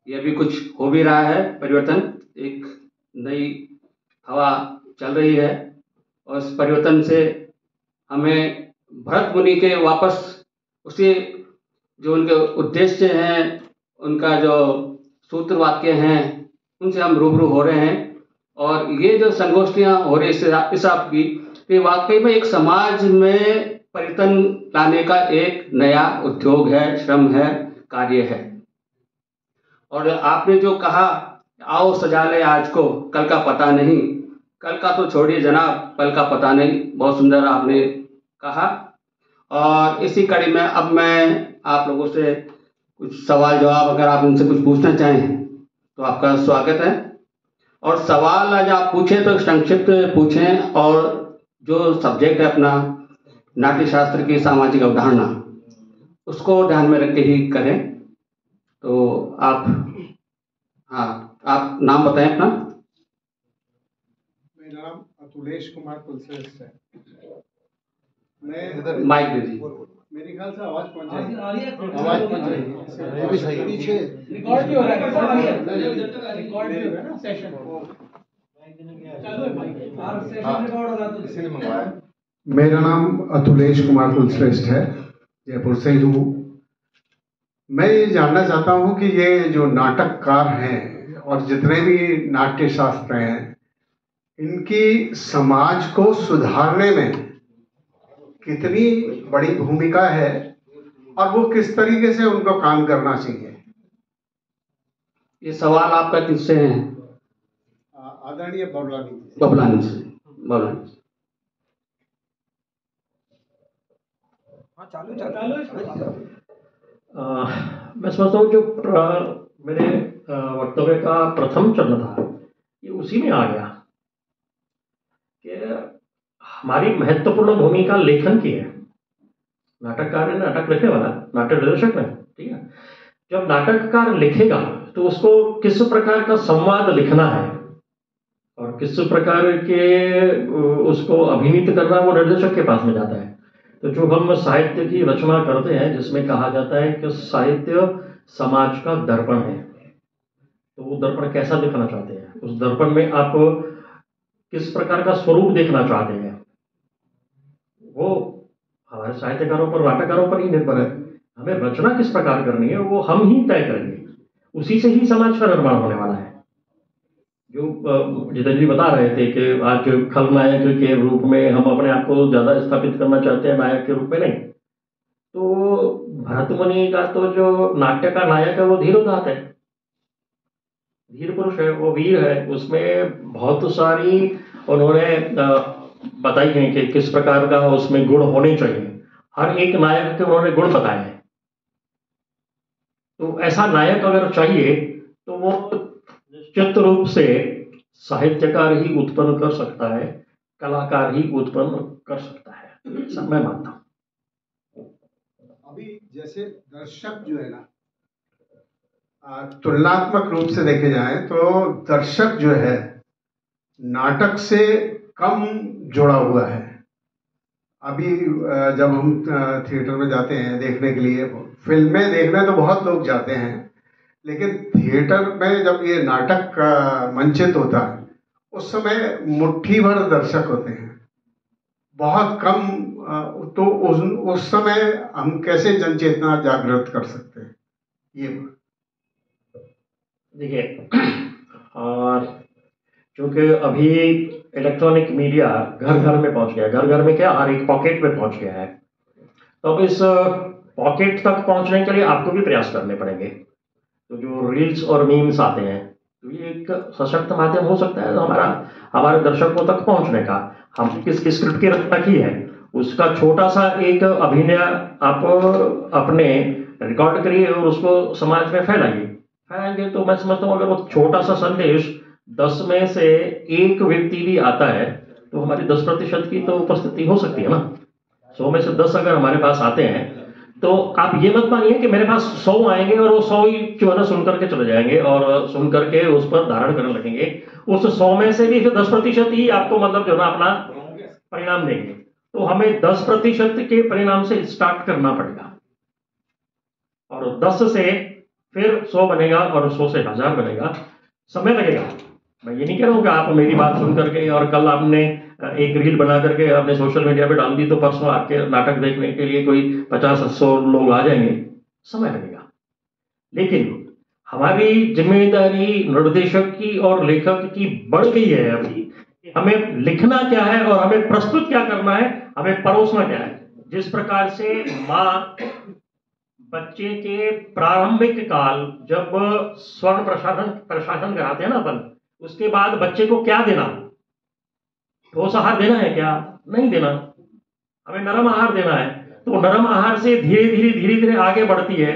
यह भी कुछ हो भी रहा है परिवर्तन, एक नई हवा चल रही है, और इस परिवर्तन से हमें भरत मुनि के वापस उसी जो उनके उद्देश्य हैं, उनका जो सूत्र वाक्य हैं, उनसे हम रूबरू हो रहे हैं। और ये जो संगोष्ठियां हो रही इस आपकी, ये वाकई में एक समाज में परिवर्तन लाने का एक नया उद्योग है, श्रम है, कार्य है। और आपने जो कहा, आओ सजा ले आज को, कल का पता नहीं, कल का तो छोड़िए जनाब, कल का पता नहीं, बहुत सुंदर आपने कहा। और इसी कड़ी में अब मैं आप लोगों से कुछ सवाल जवाब, अगर आप इनसे कुछ पूछना चाहें तो आपका स्वागत है। और सवाल आज आप पूछें तो संक्षिप्त पूछें, और जो सब्जेक्ट है अपना नाट्य शास्त्र की सामाजिक अवधारणा, उसको ध्यान में रख के ही करें। तो आप, हाँ, आप नाम बताएं अपना। मेरा नाम अतुलेश कुमार कुलश्रेष्ठ है। मैं माइक दे दी। मेरे ख्याल से आवाज पहुंच जाएगी। आवाज पहुंच जाएगी पीछे रिकॉर्ड भी हो रहा है, रिकॉर्ड भी हो रहा है ना, सेशन चालू है भाई, सेशन रिकॉर्ड हो रहा है तो इसलिए मंगवाया। मेरा नाम अतुलेश कुमार कुलश्रेष्ठ है, जयपुर से हूँ। मैं ये जानना चाहता हूँ कि ये जो नाटककार हैं और जितने भी नाट्य शास्त्र हैं, इनकी समाज को सुधारने में कितनी बड़ी भूमिका है और वो किस तरीके से उनको काम करना चाहिए? ये सवाल आपका किससे है? आदरणीय बबलानी जी। बबलानी से। बबलानी से। मैं समझता हूँ जो मेरे वक्तव्य का प्रथम चरण था, ये उसी में आ गया कि हमारी महत्वपूर्ण भूमिका लेखन की है। नाटककार है, नाटक लिखने वाला, नाटक निर्देशक है, ठीक है। जब नाटककार लिखेगा तो उसको किस प्रकार का संवाद लिखना है और किस प्रकार के उसको अभिनीत करना, वो निर्देशक के पास में जाता है। तो जो हम साहित्य की रचना करते हैं, जिसमें कहा जाता है कि साहित्य समाज का दर्पण है, तो वो दर्पण कैसा दिखाना चाहते हैं, उस दर्पण में आप किस प्रकार का स्वरूप देखना चाहते हैं, वो हमारे साहित्यकारों पर, नाटककारों पर ही निर्भर है। हमें रचना किस प्रकार करनी है वो हम ही तय करेंगे, उसी से ही समाज का निर्माण होने वाला है। जो जितेंद्र जी बता रहे थे कि आज खलनायक के रूप में हम अपने आप को ज्यादा स्थापित करना चाहते हैं, नायक के रूप में नहीं। तो भरतमुनि का तो जो नाट्य का नायक है वो धीरोदात्त है, धीर पुरुष है, वो वीर है। उसमें बहुत सारी उन्होंने बताई है कि किस प्रकार का उसमें गुण होने चाहिए। हर एक नायक के उन्होंने गुण बताए हैं। तो ऐसा नायक अगर चाहिए तो वो निश्चित रूप से साहित्यकार ही उत्पन्न कर सकता है, कलाकार ही उत्पन्न कर सकता है, ऐसा मैं मानता हूँ। अभी जैसे दर्शक जो है ना, तुलनात्मक रूप से देखे जाए तो दर्शक जो है नाटक से कम जुड़ा हुआ है। अभी जब हम थिएटर में जाते हैं देखने के लिए, फिल्में देखने तो बहुत लोग जाते हैं, लेकिन थिएटर में जब ये नाटक मंचित होता है उस समय मुट्ठी भर दर्शक होते हैं, बहुत कम। तो उस समय हम कैसे जनचेतना जागृत कर सकते हैं? ये देखिए, और क्योंकि अभी इलेक्ट्रॉनिक मीडिया घर घर में पहुंच गया है, घर घर में क्या, हर एक पॉकेट में पहुंच गया है। तो अब इस पॉकेट तक पहुंचने के लिए आपको भी प्रयास करने पड़ेंगे। तो जो रील्स और मीम्स आते हैं, तो ये एक सशक्त माध्यम हो सकता है हमारे दर्शकों तक पहुंचने का। हम किस स्क्रिप्ट की रचना की है उसका छोटा सा एक अभिनय आप अपने रिकॉर्ड करिए और उसको समाज में फैलाएंगे। तो मैं समझता हूँ अगर वो छोटा सा संदेश 10 में से 1 व्यक्ति भी आता है तो हमारी 10% की तो उपस्थिति हो सकती है ना। 100 में से 10 अगर हमारे पास आते हैं तो आप ये मत मानिए कि मेरे पास 100 आएंगे और वो 100 ही जो है ना सुन करके चले जाएंगे और सुन करके उस पर धारण करने लगेंगे। उस 100 में से भी 10% ही आपको मतलब जो ना अपना परिणाम देंगे। तो हमें 10% के परिणाम से स्टार्ट करना पड़ेगा और 10 से फिर 100 बनेगा और 100 से 1000 बनेगा। समय लगेगा। मैं ये नहीं कह रहा हूँ कि आप मेरी बात सुन करके और कल आपने एक रील बना करके आपने सोशल मीडिया पे डाल दी तो परसों आपके नाटक देखने के लिए कोई 50-100 लोग आ जाएंगे। समय लगेगा, लेकिन हमारी जिम्मेदारी निर्देशक की और लेखक की बढ़ गई है अभी। हमें लिखना क्या है और हमें प्रस्तुत क्या करना है, हमें परोसना क्या है। जिस प्रकार से माँ बच्चे के प्रारंभिक काल जब स्वर्ण प्रशासन कराते हैं ना अपन, उसके बाद बच्चे को क्या देना, ठोस आहार देना है क्या? नहीं देना, हमें नरम आहार देना है। तो नरम आहार से धीरे धीरे आगे बढ़ती है।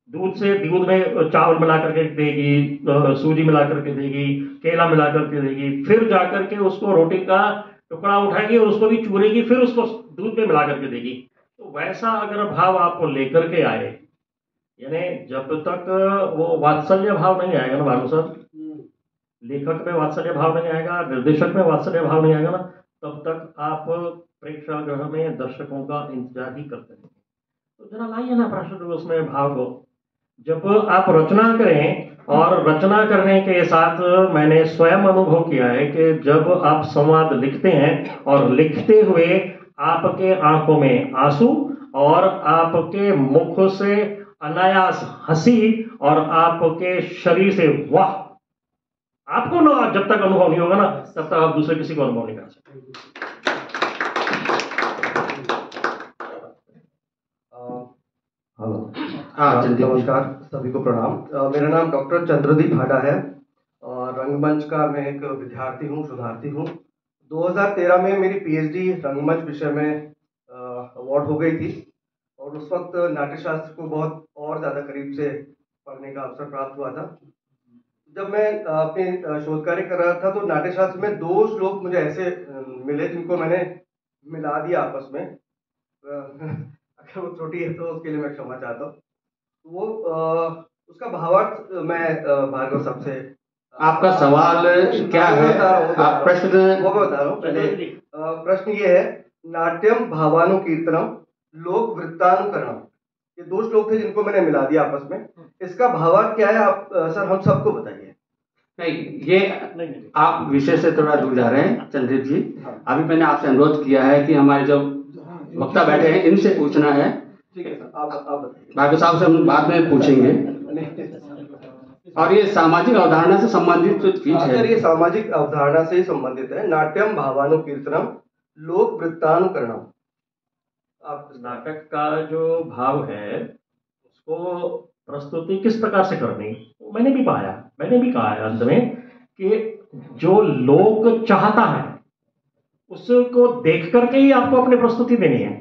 दूध में चावल मिला करके देगी, सूजी मिला करके देगी, केला मिला करके देगी, फिर जाकर के उसको रोटी का टुकड़ा उठाएगी और उसको भी चूरेगी, फिर उसको दूध में मिला करके देगी। तो वैसा अगर भाव आपको लेकर के आए, यानी जब तक वो वात्सल्य भाव नहीं आएगा ना भानु साहब, लेखक में वात्सल्य भाव नहीं आएगा, निर्देशक में वात्सल्य भाव नहीं आएगा ना, तब तक आप प्रेक्षागृह में दर्शकों का इंतजार ही करते हैं। तो जरा लाइए ना प्रश्न उसमें भाव को। जब आप रचना करें, और रचना करने के साथ मैंने स्वयं अनुभव किया है कि जब आप संवाद लिखते हैं और लिखते हुए आपके आंखों में आंसू और आपके मुख से अनायास हंसी और आपके शरीर से वाह, आपको ना जब तक अनुभव नहीं होगा ना तब तक आप दूसरे किसी को अनुभव नहीं कर सकते। हेलो, हाँ, नमस्कार, सभी को प्रणाम। मेरा नाम डॉक्टर चंद्रदीप हाडा है और रंगमंच का मैं एक विद्यार्थी हूँ, शोधार्थी हूँ। 2013 में मेरी पीएचडी रंगमंच विषय में अवार्ड हो गई थी और उस वक्त नाट्यशास्त्र को बहुत और ज़्यादा करीब से पढ़ने का अवसर प्राप्त हुआ था। जब मैं अपने शोध कार्य कर रहा था तो नाट्यशास्त्र में 2 श्लोक मुझे ऐसे मिले जिनको मैंने मिला दिया आपस में। अगर वो त्रुटि है तो उसके लिए मैं क्षमा चाहता हूँ। वो उसका भावार्थ मैं भार्गव साहब से। आपका सवाल क्या है? आप प्रश्न वो मैं बता रहा हूँ। पहले प्रश्न ये है, नाट्यम भावानुकीर्तनम लोक वृत्तानुकरणम, ये 2 श्लोक थे जिनको मैंने मिला दिया आपस में। इसका भावार्थ क्या है आप सर हम सबको बताइए। नहीं, ये आप विषय से थोड़ा दूर जा रहे हैं चंद्रदीप जी। अभी मैंने आपसे अनुरोध किया है कि हमारे जो वक्ता बैठे हैं इनसे पूछना है। ठीक है सर, आप बताइए। भार्गव साहब से हम बाद में पूछेंगे। और ये सामाजिक अवधारणा से संबंधित जो चीज है, अगर ये सामाजिक अवधारणा से ही संबंधित है, नाट्यम भावानुकीर्तनम लोक वृत्तानुकरणम। आप नाटक का जो भाव है उसको प्रस्तुति किस प्रकार से करनी, मैंने भी कहा है अंत में कि जो लोग चाहता है उसको देख करके ही आपको अपनी प्रस्तुति देनी है।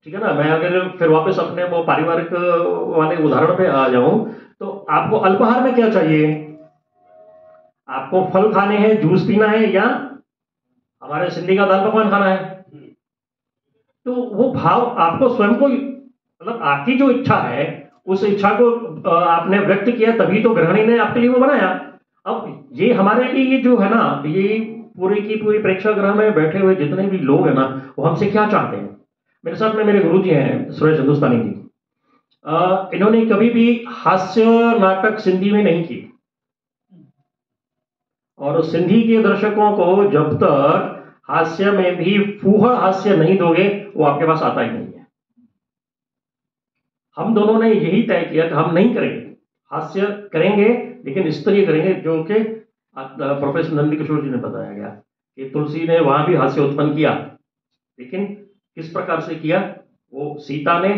ठीक है ना। मैं अगर फिर वापस अपने वो पारिवारिक वाले उदाहरण पे आ जाऊं तो आपको अल्पाहार में क्या चाहिए? आपको फल खाने हैं, जूस पीना है, या हमारे सिंधी का दाल पकवान खाना है? तो वो भाव आपको स्वयं को, मतलब आपकी जो इच्छा है उस इच्छा को आपने व्यक्त किया, तभी तो गृहिणी ने आपके लिए वो बनाया। अब ये हमारे लिए जो है ना, ये पूरी की पूरी प्रेक्षागृह में बैठे हुए जितने भी लोग हैं ना, वो हमसे क्या चाहते हैं। मेरे साथ में मेरे गुरुजी हैं सुरेश हिंदुस्तानी जी। इन्होंने कभी भी हास्य नाटक सिंधी में नहीं किए और सिंधी के दर्शकों को जब तक हास्य में भी फूहड़ हास्य नहीं दोगे वो आपके पास आता ही नहीं है। हम दोनों ने यही तय किया कि हम नहीं करेंगे, हास्य करेंगे लेकिन स्तरीय करेंगे, जो कि प्रोफेसर नंदी किशोर जी ने बताया गया कि तुलसी ने वहां भी हास्य उत्पन्न किया, लेकिन किस प्रकार से किया? वो सीता ने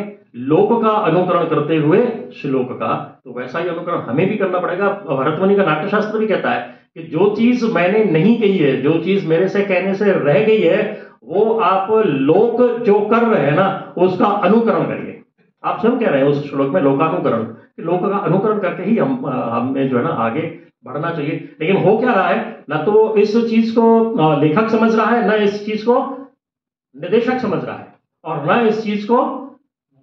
लोक का अनुकरण करते हुए श्लोक का, तो वैसा ही अनुकरण हमें भी करना पड़ेगा। भरतमुनि का नाट्यशास्त्र भी कहता है कि जो चीज मैंने नहीं कही है, जो चीज मेरे से कहने से रह गई है, वो आप लोक जो कर रहे हैं ना उसका अनुकरण करिए। आप स्वयं कह रहे हैं उस श्लोक में लोकानुकरण, लोक का अनुकरण करके ही हमें जो है ना आगे बढ़ना चाहिए। लेकिन हो क्या रहा है, ना तो इस चीज को लेखक समझ रहा है, ना इस चीज को निर्देशक समझ रहा है, और ना इस चीज को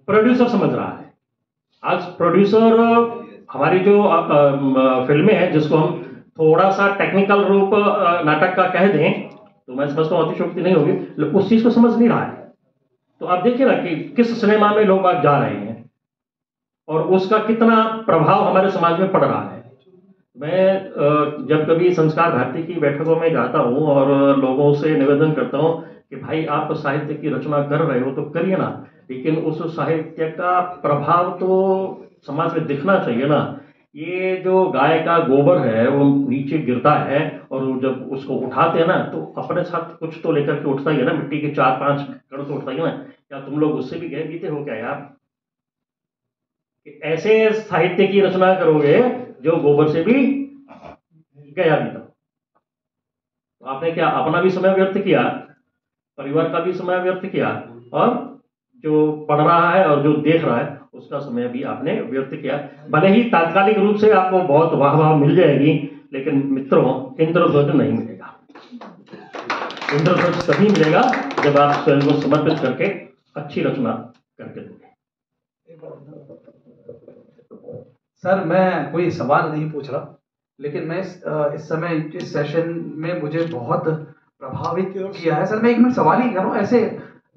प्रोड्यूसर समझ रहा है। आज प्रोड्यूसर हमारी जो फिल्में हैं जिसको हम थोड़ा सा टेक्निकल रूप नाटक का कह दें तो मैं समझता हूँ अतिशयोक्ति नहीं होगी, उस चीज को समझ नहीं रहा है। तो आप देखिए ना कि किस सिनेमा में लोग आज जा रहे हैं और उसका कितना प्रभाव हमारे समाज में पड़ रहा है। मैं जब कभी संस्कार भारती की बैठकों में जाता हूँ और लोगों से निवेदन करता हूँ कि भाई आप साहित्य की रचना कर रहे हो तो करिए ना, लेकिन उस साहित्य का प्रभाव तो समाज में दिखना चाहिए ना। ये जो गाय का गोबर है वो नीचे गिरता है और जब उसको उठाते हैं ना तो अपने साथ कुछ तो लेकर के उठता ही है ना, मिट्टी के 4-5 कण तो उठता ही है ना। क्या तुम लोग उससे भी गए बीते हो क्या यार? ऐसे साहित्य की रचना करोगे जो गोबर से भी गया बीता। तो आपने क्या अपना भी समय व्यर्थ किया, परिवार का भी समय व्यर्थ किया, और जो पढ़ रहा है और जो देख रहा है उसका समय भी आपने व्यर्थ किया। भले ही तात्कालिक रूप से आपको बहुत वाह मिल जाएगी, लेकिन मित्रों इंद्रध्वज नहीं मिलेगा। इंद्रध्वज तभी मिलेगा जब आप स्वयं को समर्पित करके अच्छी रचना करके दोगे। सर मैं कोई सवाल नहीं पूछ रहा, लेकिन मैं इस समय इस सेशन में मुझे बहुत प्रभावित किया है। सर मैं 1 मिनट सवाल ही कर रहा हूँ, ऐसे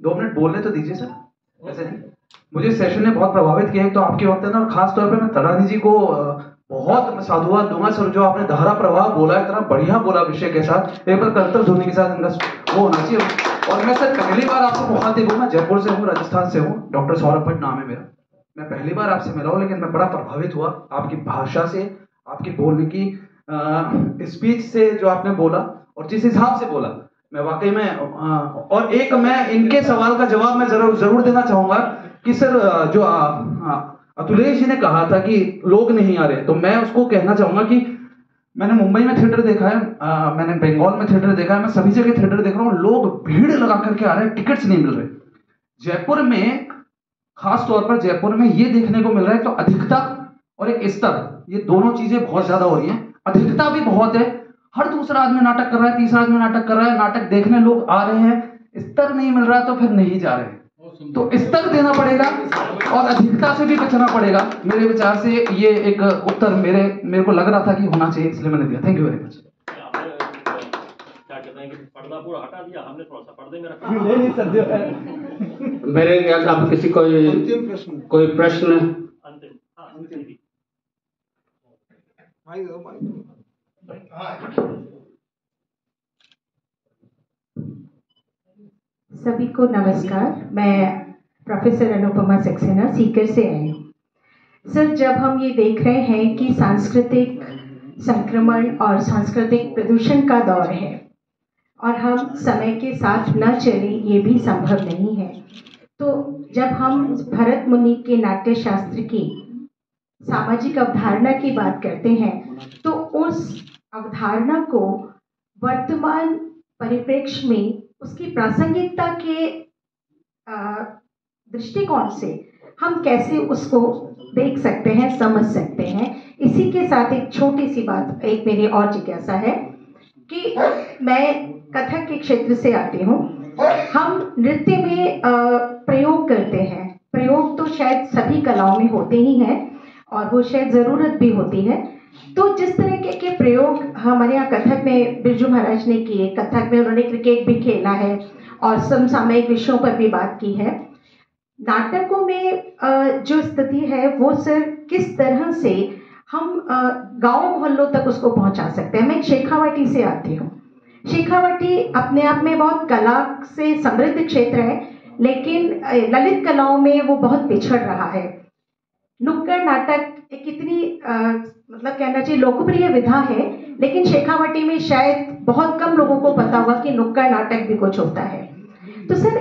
2 मिनट बोलने तो दीजिए सर। ऐसे नहीं, मुझे इस सेशन ने बहुत प्रभावित किया है। तो आपके वक्त है ना, और खास तौर पे मैं तड़ानी जी को बहुत साधुवाद दूंगा सर, जो आपने धारा प्रवाह बोला है, इतना बढ़िया बोला विषय के साथ, एक बार कर्तव्य ध्वनि के साथ इनका वो होना चाहिए। और मैं सर पहली बार आपसे मुखातिब हूँ, मैं जयपुर से हूँ, राजस्थान से हूँ, डॉक्टर सौरभ भट्ट नाम है मेरा। मैं पहली बार आपसे मिला हूँ, लेकिन मैं बड़ा प्रभावित हुआ आपकी भाषा से, आपकी बोलने की स्पीच से, जो आपने बोला और जिस हिसाब से बोला, मैं वाकई में और एक मैं इनके सवाल का जवाब मैं जरूर देना चाहूंगा कि सर जो अतुलेश जी ने कहा था कि लोग नहीं आ रहे, तो मैं उसको कहना चाहूंगा कि मैंने मुंबई में थिएटर देखा है, मैंने बंगाल में थिएटर देखा है, मैं सभी जगह थिएटर देख रहा हूँ, लोग भीड़ लगा करके आ रहे हैं, टिकट्स नहीं मिल रहे। जयपुर में, खास तौर पर जयपुर में ये देखने को मिल रहा है, तो अधिकता और एक स्तर, ये दोनों चीजें बहुत ज्यादा हो रही हैं। अधिकता भी बहुत है, हर दूसरा आदमी नाटक कर रहा है, तीसरा आदमी नाटक कर रहा है, नाटक देखने लोग आ रहे हैं, स्तर नहीं मिल रहा तो फिर नहीं जा रहे हैं। तो स्तर देना पड़ेगा और अधिकता से भी बचना पड़ेगा। मेरे विचार से ये एक उत्तर मेरे को लग रहा था कि होना चाहिए, इसलिए मैंने दिया। Thank you very much. क्या कहते हैं कि पर्दा पूरा हटा दिया हमने, थोड़ा सा पर्दे में रखा। नहीं सर, जो है मेरे ख्याल से आप किसी कोई प्रश्न अंतिम सभी को नमस्कार। मैं प्रोफेसर अनुपमा सक्सेना सीकर से आई हूँ। सर, जब हम ये देख रहे हैं कि सांस्कृतिक संक्रमण और सांस्कृतिक प्रदूषण का दौर है और हम समय के साथ न चले, ये भी संभव नहीं है, तो जब हम भरत मुनि के नाट्य शास्त्र की सामाजिक अवधारणा की बात करते हैं, तो उस अवधारणा को वर्तमान परिप्रेक्ष्य में उसकी प्रासंगिकता के दृष्टिकोण से हम कैसे उसको देख सकते हैं, समझ सकते हैं। इसी के साथ एक छोटी सी बात, एक मेरी और जिज्ञासा है कि मैं कथक के क्षेत्र से आती हूँ। हम नृत्य में प्रयोग करते हैं, प्रयोग तो शायद सभी कलाओं में होते ही हैं और वो शायद ज़रूरत भी होती है। तो जिस तरह के प्रयोग हमारे यहाँ कथक में बिरजू महाराज ने किए, कथक में उन्होंने क्रिकेट भी खेला है और समसामयिक विषयों पर भी बात की है। नाटकों में जो स्थिति है वो सर किस तरह से हम गाँव मोहल्लों तक उसको पहुँचा सकते हैं। मैं शेखावाटी से आती हूँ। शेखावाटी अपने आप में बहुत कला से समृद्ध क्षेत्र है, लेकिन ललित कलाओं में वो बहुत पिछड़ रहा है। नुक्कड़ नाटक एक इतनी मतलब कहना चाहिए लोकप्रिय विधा है, लेकिन शेखावाटी में शायद बहुत कम लोगों को पता होगा कि नुक्कड़ नाटक भी कुछ होता है। तो सर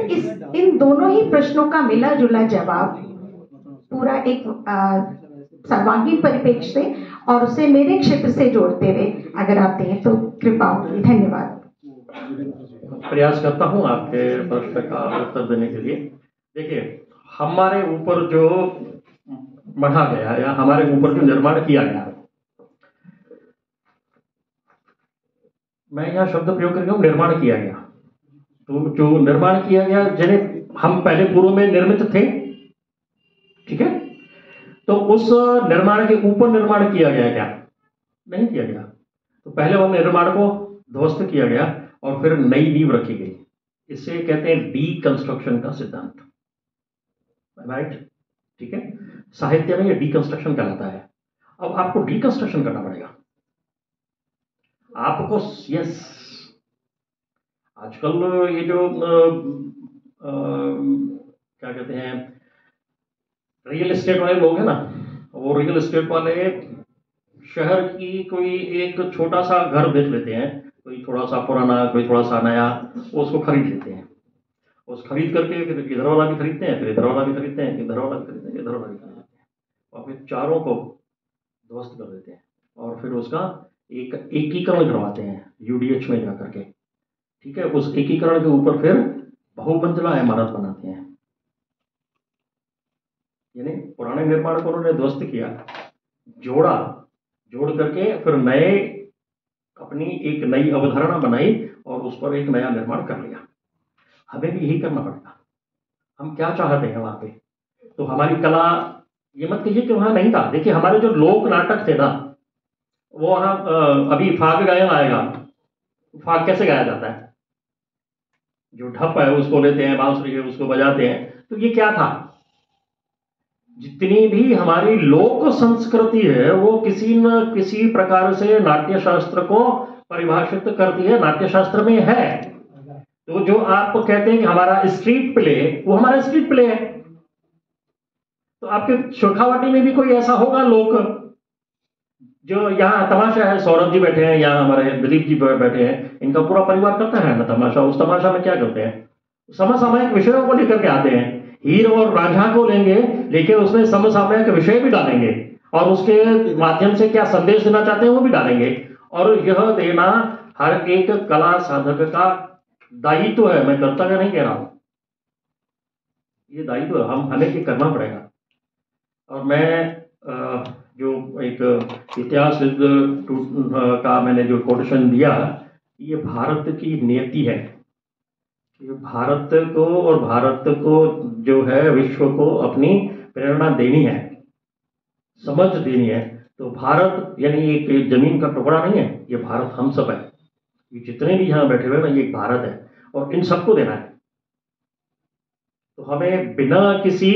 इन दोनों ही प्रश्नों का मिला जुला जवाब पूरा एक सर्वांगीण परिप्रेक्ष्य से और उसे मेरे क्षेत्र से जोड़ते हुए अगर आप दें तो कृपा होगी। धन्यवाद। प्रयास करता हूं आपके प्रश्न का उत्तर देने के लिए। देखिए, हमारे ऊपर जो मढ़ा गया या हमारे ऊपर जो निर्माण किया गया, मैं यहाँ शब्द प्रयोग करके निर्माण किया गया, तो जो निर्माण किया गया जिन्हें हम पहले पूर्व में निर्मित थे, ठीक है, तो उस निर्माण के ऊपर निर्माण किया गया क्या? नहीं किया गया। तो पहले वो निर्माण को ध्वस्त किया गया और फिर नई नींव रखी गई। इसे कहते हैं डीकंस्ट्रक्शन का सिद्धांत, राइट? ठीक है, साहित्य में ये डीकंस्ट्रक्शन कहलाता है। अब आपको डीकंस्ट्रक्शन करना पड़ेगा आपको। यस, आजकल ये जो क्या कहते हैं, रियल एस्टेट वाले लोग हैं ना, वो रियल एस्टेट वाले शहर की कोई एक छोटा सा घर बेच लेते हैं, कोई थोड़ा सा पुराना, कोई थोड़ा सा नया, वो उसको खरीद लेते हैं। उस खरीद करके फिर इधर वाला भी खरीदते हैं, फिर इधर वाला भी खरीदते हैं, इधर वाला भी खरीदते हैं, इधर वाला भी खरीदते हैं, और फिर चारों को ध्वस्त कर देते हैं और फिर उसका एक एकीकरण करवाते हैं यूडीएच में जा करके। ठीक है, उस एकीकरण के ऊपर फिर बहुमंजिला इमारत बनाते हैं। यानी पुराने निर्माण को उन्होंने ध्वस्त किया, जोड़ करके फिर नए अपनी एक नई अवधारणा बनाई और उस पर एक नया निर्माण कर लिया। हमें भी यही करना पड़ेगा। हम क्या चाहते हैं वहां पे? तो हमारी कला, ये मत कहिए कि वहां नहीं था। देखिए, हमारे जो लोक नाटक थे ना, वो वहां अभी फाग गायन आएगा। फाग कैसे गाया जाता है? जो ढप है उसको लेते हैं, बांसुरी है उसको बजाते हैं। तो ये क्या था? जितनी भी हमारी लोक संस्कृति है वो किसी न किसी प्रकार से नाट्य शास्त्र को परिभाषित करती है, नाट्य शास्त्र में है। तो जो आप कहते हैं कि हमारा स्ट्रीट प्ले, वो हमारा स्ट्रीट प्ले है। तो आपके शेखावाटी में भी कोई ऐसा होगा लोग, जो यहाँ तमाशा है, सौरभ जी बैठे हैं, यहाँ हमारे दिलीप जी बैठे हैं, इनका पूरा परिवार करता है ना तमाशा। उस तमाशा में क्या करते हैं, समसामयिक विषयों को लेकर के आते हैं। हीर और रांझा को लेंगे, लेकिन उसमें समसामयिक विषय भी डालेंगे और उसके माध्यम से क्या संदेश देना चाहते हैं वो भी डालेंगे। और यह देना हर एक कला साधक का दायित्व है। मैं कर्तव्य नहीं कह रहा हूं, ये दायित्व हमें ये करना पड़ेगा। और मैं जो एक इतिहास का मैंने जो कोटेशन दिया, ये भारत की नियति है। ये भारत को और भारत को जो है विश्व को अपनी प्रेरणा देनी है, समझ देनी है। तो भारत यानी एक जमीन का टुकड़ा नहीं है, ये भारत हम सब है। ये जितने भी यहाँ बैठे हुए हैं, ये एक भारत है और इन सबको देना है। तो हमें बिना किसी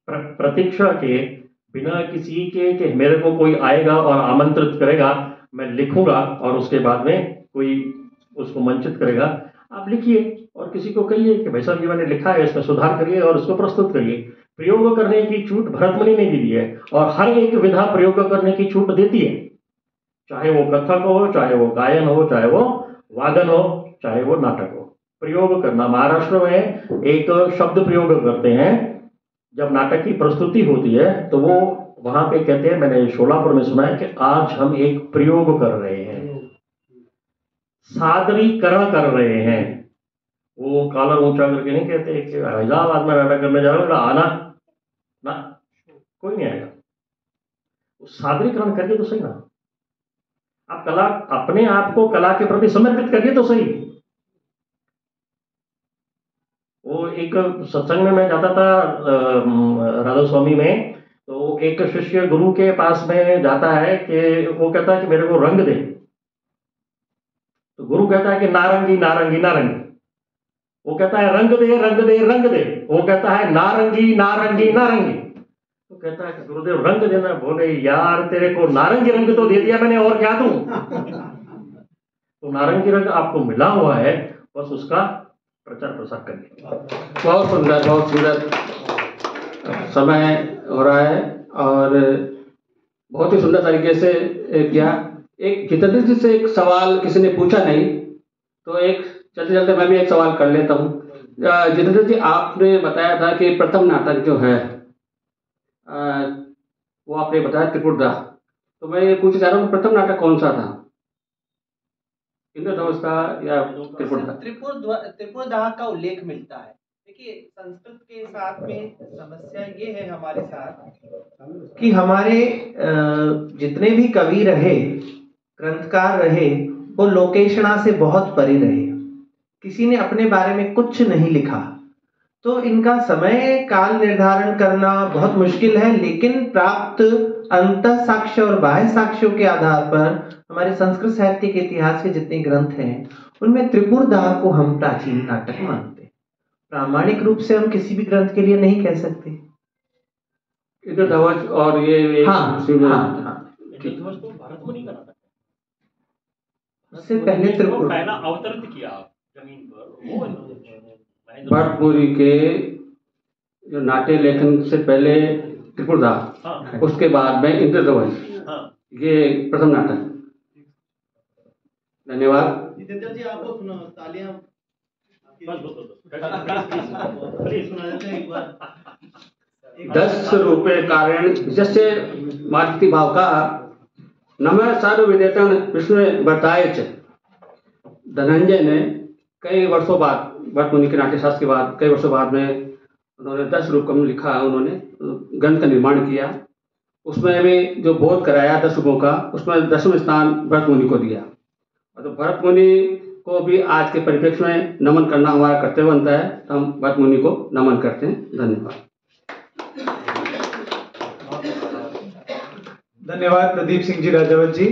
प्रतीक्षा के, बिना किसी के कि मेरे को कोई आएगा और आमंत्रित करेगा, मैं लिखूंगा और उसके बाद में कोई उसको मंचित करेगा, आप लिखिए और किसी को कहिए कि भाई साहब ये मैंने लिखा है, इसमें सुधार करिए और उसको प्रस्तुत करिए। प्रयोग करने की छूट भरतमुनि ने भी दी है और हर एक विधा प्रयोग करने की छूट देती है, चाहे वो कथक हो, चाहे वो गायन हो, चाहे वो वादन हो, चाहे वो नाटक हो। प्रयोग करना, महाराष्ट्र में एक शब्द प्रयोग करते हैं जब नाटक की प्रस्तुति होती है, तो वो वहां पे कहते हैं, मैंने शोलापुर में सुना है कि आज हम एक प्रयोग कर रहे हैं, सादरीकरण कर रहे हैं। वो कॉलर ऊंचा करके नहीं कहते कि हैदराबाद में नाटक करने जा रहा हूँ, आना ना, कोई नहीं आएगा। वो सादरीकरण करिए तो सही ना, आप कला, अपने आप को कला के प्रति समर्पित करिए तो सही। वो एक सत्संग में मैं जाता था राधा स्वामी में, तो एक शिष्य गुरु के पास में जाता है कि वो कहता है कि मेरे को रंग दे। तो गुरु कहता है कि नारंगी नारंगी नारंगी। वो कहता है रंग दे रंग दे रंग दे। वो कहता है नारंगी नारंगी नारंगी। तो कहता है कि गुरुदेव रंग देना। बोले यार तेरे को नारंगी रंग तो दे दिया मैंने, और क्या दूं? तो नारंगी रंग आपको मिला हुआ है, बस उसका प्रचार प्रसार करिए। बहुत सुंदर, बहुत सुंदर। समय हो रहा है और बहुत ही सुंदर तरीके से किया। एक जितेंद्र जी से एक सवाल किसी ने पूछा नहीं, तो एक चलते चलते मैं भी एक सवाल कर लेता हूँ। जितेंद्र जी, आपने बताया था कि प्रथम नाटक जो है वो आपने बताया त्रिपुरदाह। तो मैं ये पूछना चाह रहा हूँ, प्रथम नाटक कौन सा था, इंद्रधनुष था या त्रिपुरदाह? त्रिपुरदाह का उल्लेख मिलता है। देखिए, संस्कृत के साथ में समस्या ये है हमारे साथ कि हमारे जितने भी कवि रहे, ग्रंथकार रहे, वो लोकेशणा से बहुत परे रहे। किसी ने अपने बारे में कुछ नहीं लिखा। तो इनका समय काल निर्धारण करना बहुत मुश्किल है, लेकिन प्राप्त अंतः साक्ष्य और बाह्य साक्ष्यों के आधार पर हमारे संस्कृत साहित्य के इतिहास के जितने ग्रंथ हैं, उनमें त्रिपुरदाह को हम प्राचीन नाटक मानते हैं। प्रामाणिक रूप से हम किसी भी ग्रंथ के लिए नहीं कह सकते। इंद्रधनुष और ये हाँ, इंद्रधनुष तो भरतमुनि का नाटक है। उससे पहले त्रिपुर पहला अवतरित किया जमीन पर, भरतमुनि के जो नाट्य लेखन से पहले त्रिपुरदाह, हाँ, उसके बाद में इंद्रधनुष, हाँ। ये प्रथम नाटक। धन्यवाद। जितेंद्र जी, आपको सुना तालियां प्लीज सुना देते हैं एक बार। 10 रुपये कारण जैसे मातृ भाव का नमः सारु विदेतन विष्णु बताए। धनंजय ने कई वर्षों बाद, भरतमुनि के नाट्यशास्त्र के बाद कई वर्षों बाद में उन्होंने 10 रूपकम लिखा, उन्होंने ग्रंथ का निर्माण किया। उसमें भी जो बोध कराया 10 रूपों का, उसमें 10वें स्थान भरतमुनि को दिया। और तो भरतमुनि को भी आज के परिप्रेक्ष्य में नमन करना हमारा कर्तव्य बनता है, तो हम भरतमुनि को नमन करते हैं। धन्यवाद। धन्यवाद प्रदीप सिंह जी राजावत जी।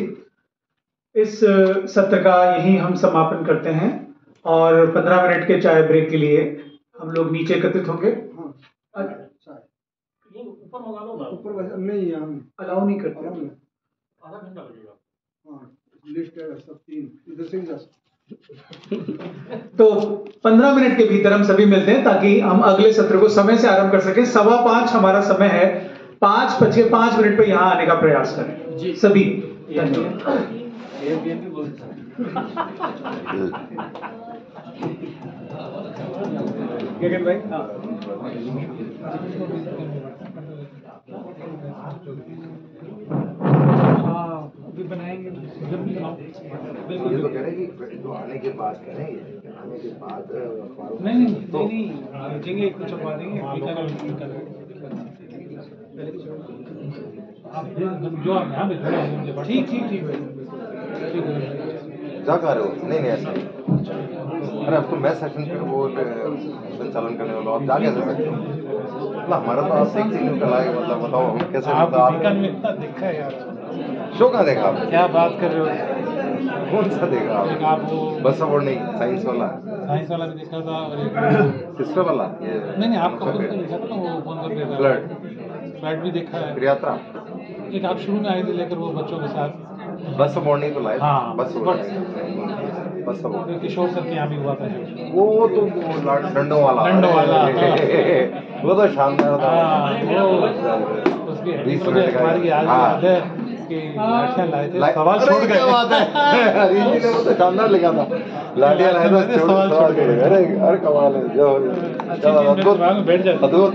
इस सत्र का यही हम समापन करते हैं और 15 मिनट के चाय ब्रेक के लिए हम लोग नीचे एकत्रित होंगे। ऊपर मंगा लो ना, ऊपर नहीं, हम अलाउ नहीं करते। आधा घंटा लगेगा। हाँ, लिस्ट है सब 3 इधर से ही जा सकते। तो 15 मिनट के भीतर हम सभी मिलते हैं ताकि हम अगले सत्र को समय से आरंभ कर सकें। 5:15 हमारा समय है। 5:05 पे यहाँ आने का प्रयास करें जी सभी। गगन भाई अभी बनाएंगे जब भी बनाओ। ये तो कह रहे कि जो आने के बाद करें, आने के बाद नहीं भेजेंगे, कुछ छपवा देंगे। जो आप यहाँ भेजना ठीक जा कर रहे हो? नहीं ऐसा अरे अब तो मैं सेशन पे वो संचालन करने वाला हूँ, आप जा कैसे सकते हो? मतलब हमारा तो आप देखते ही निकल आए, मतलब बताओ हम कैसे आप इतना देखा है यार। शो कहाँ देखा आपने? क्या बात कर रहे हो? कौन सा देखा आपने? आप वो बस अवार्ड नहीं, साइंस वाला भी देखा था और एक सिस्टर वाला ये नहीं आपका खुद का देखा था ना, वो कौन सा देखा? फ्लड भी देखा है। फिर यात्रा एक आप शुरू में आए थे लेकर वो बच्चों के साथ बस अवार्ड नहीं तो लाए। हाँ बस अवार्ड किशोर सर के यहाँ भी हुआ था वो तो डंडों वाला वो तो शानदार था। उसकी हमारी याद है कि लाठियाँ लाए थे, सवाल छोड़ गए। बात है ने वो तो शानदार लिखा था, लाठियाँ लाए थे सवाल छोड़ गए। अरे कमाल है, जो अद्भुत बैठ जाते अद्भुत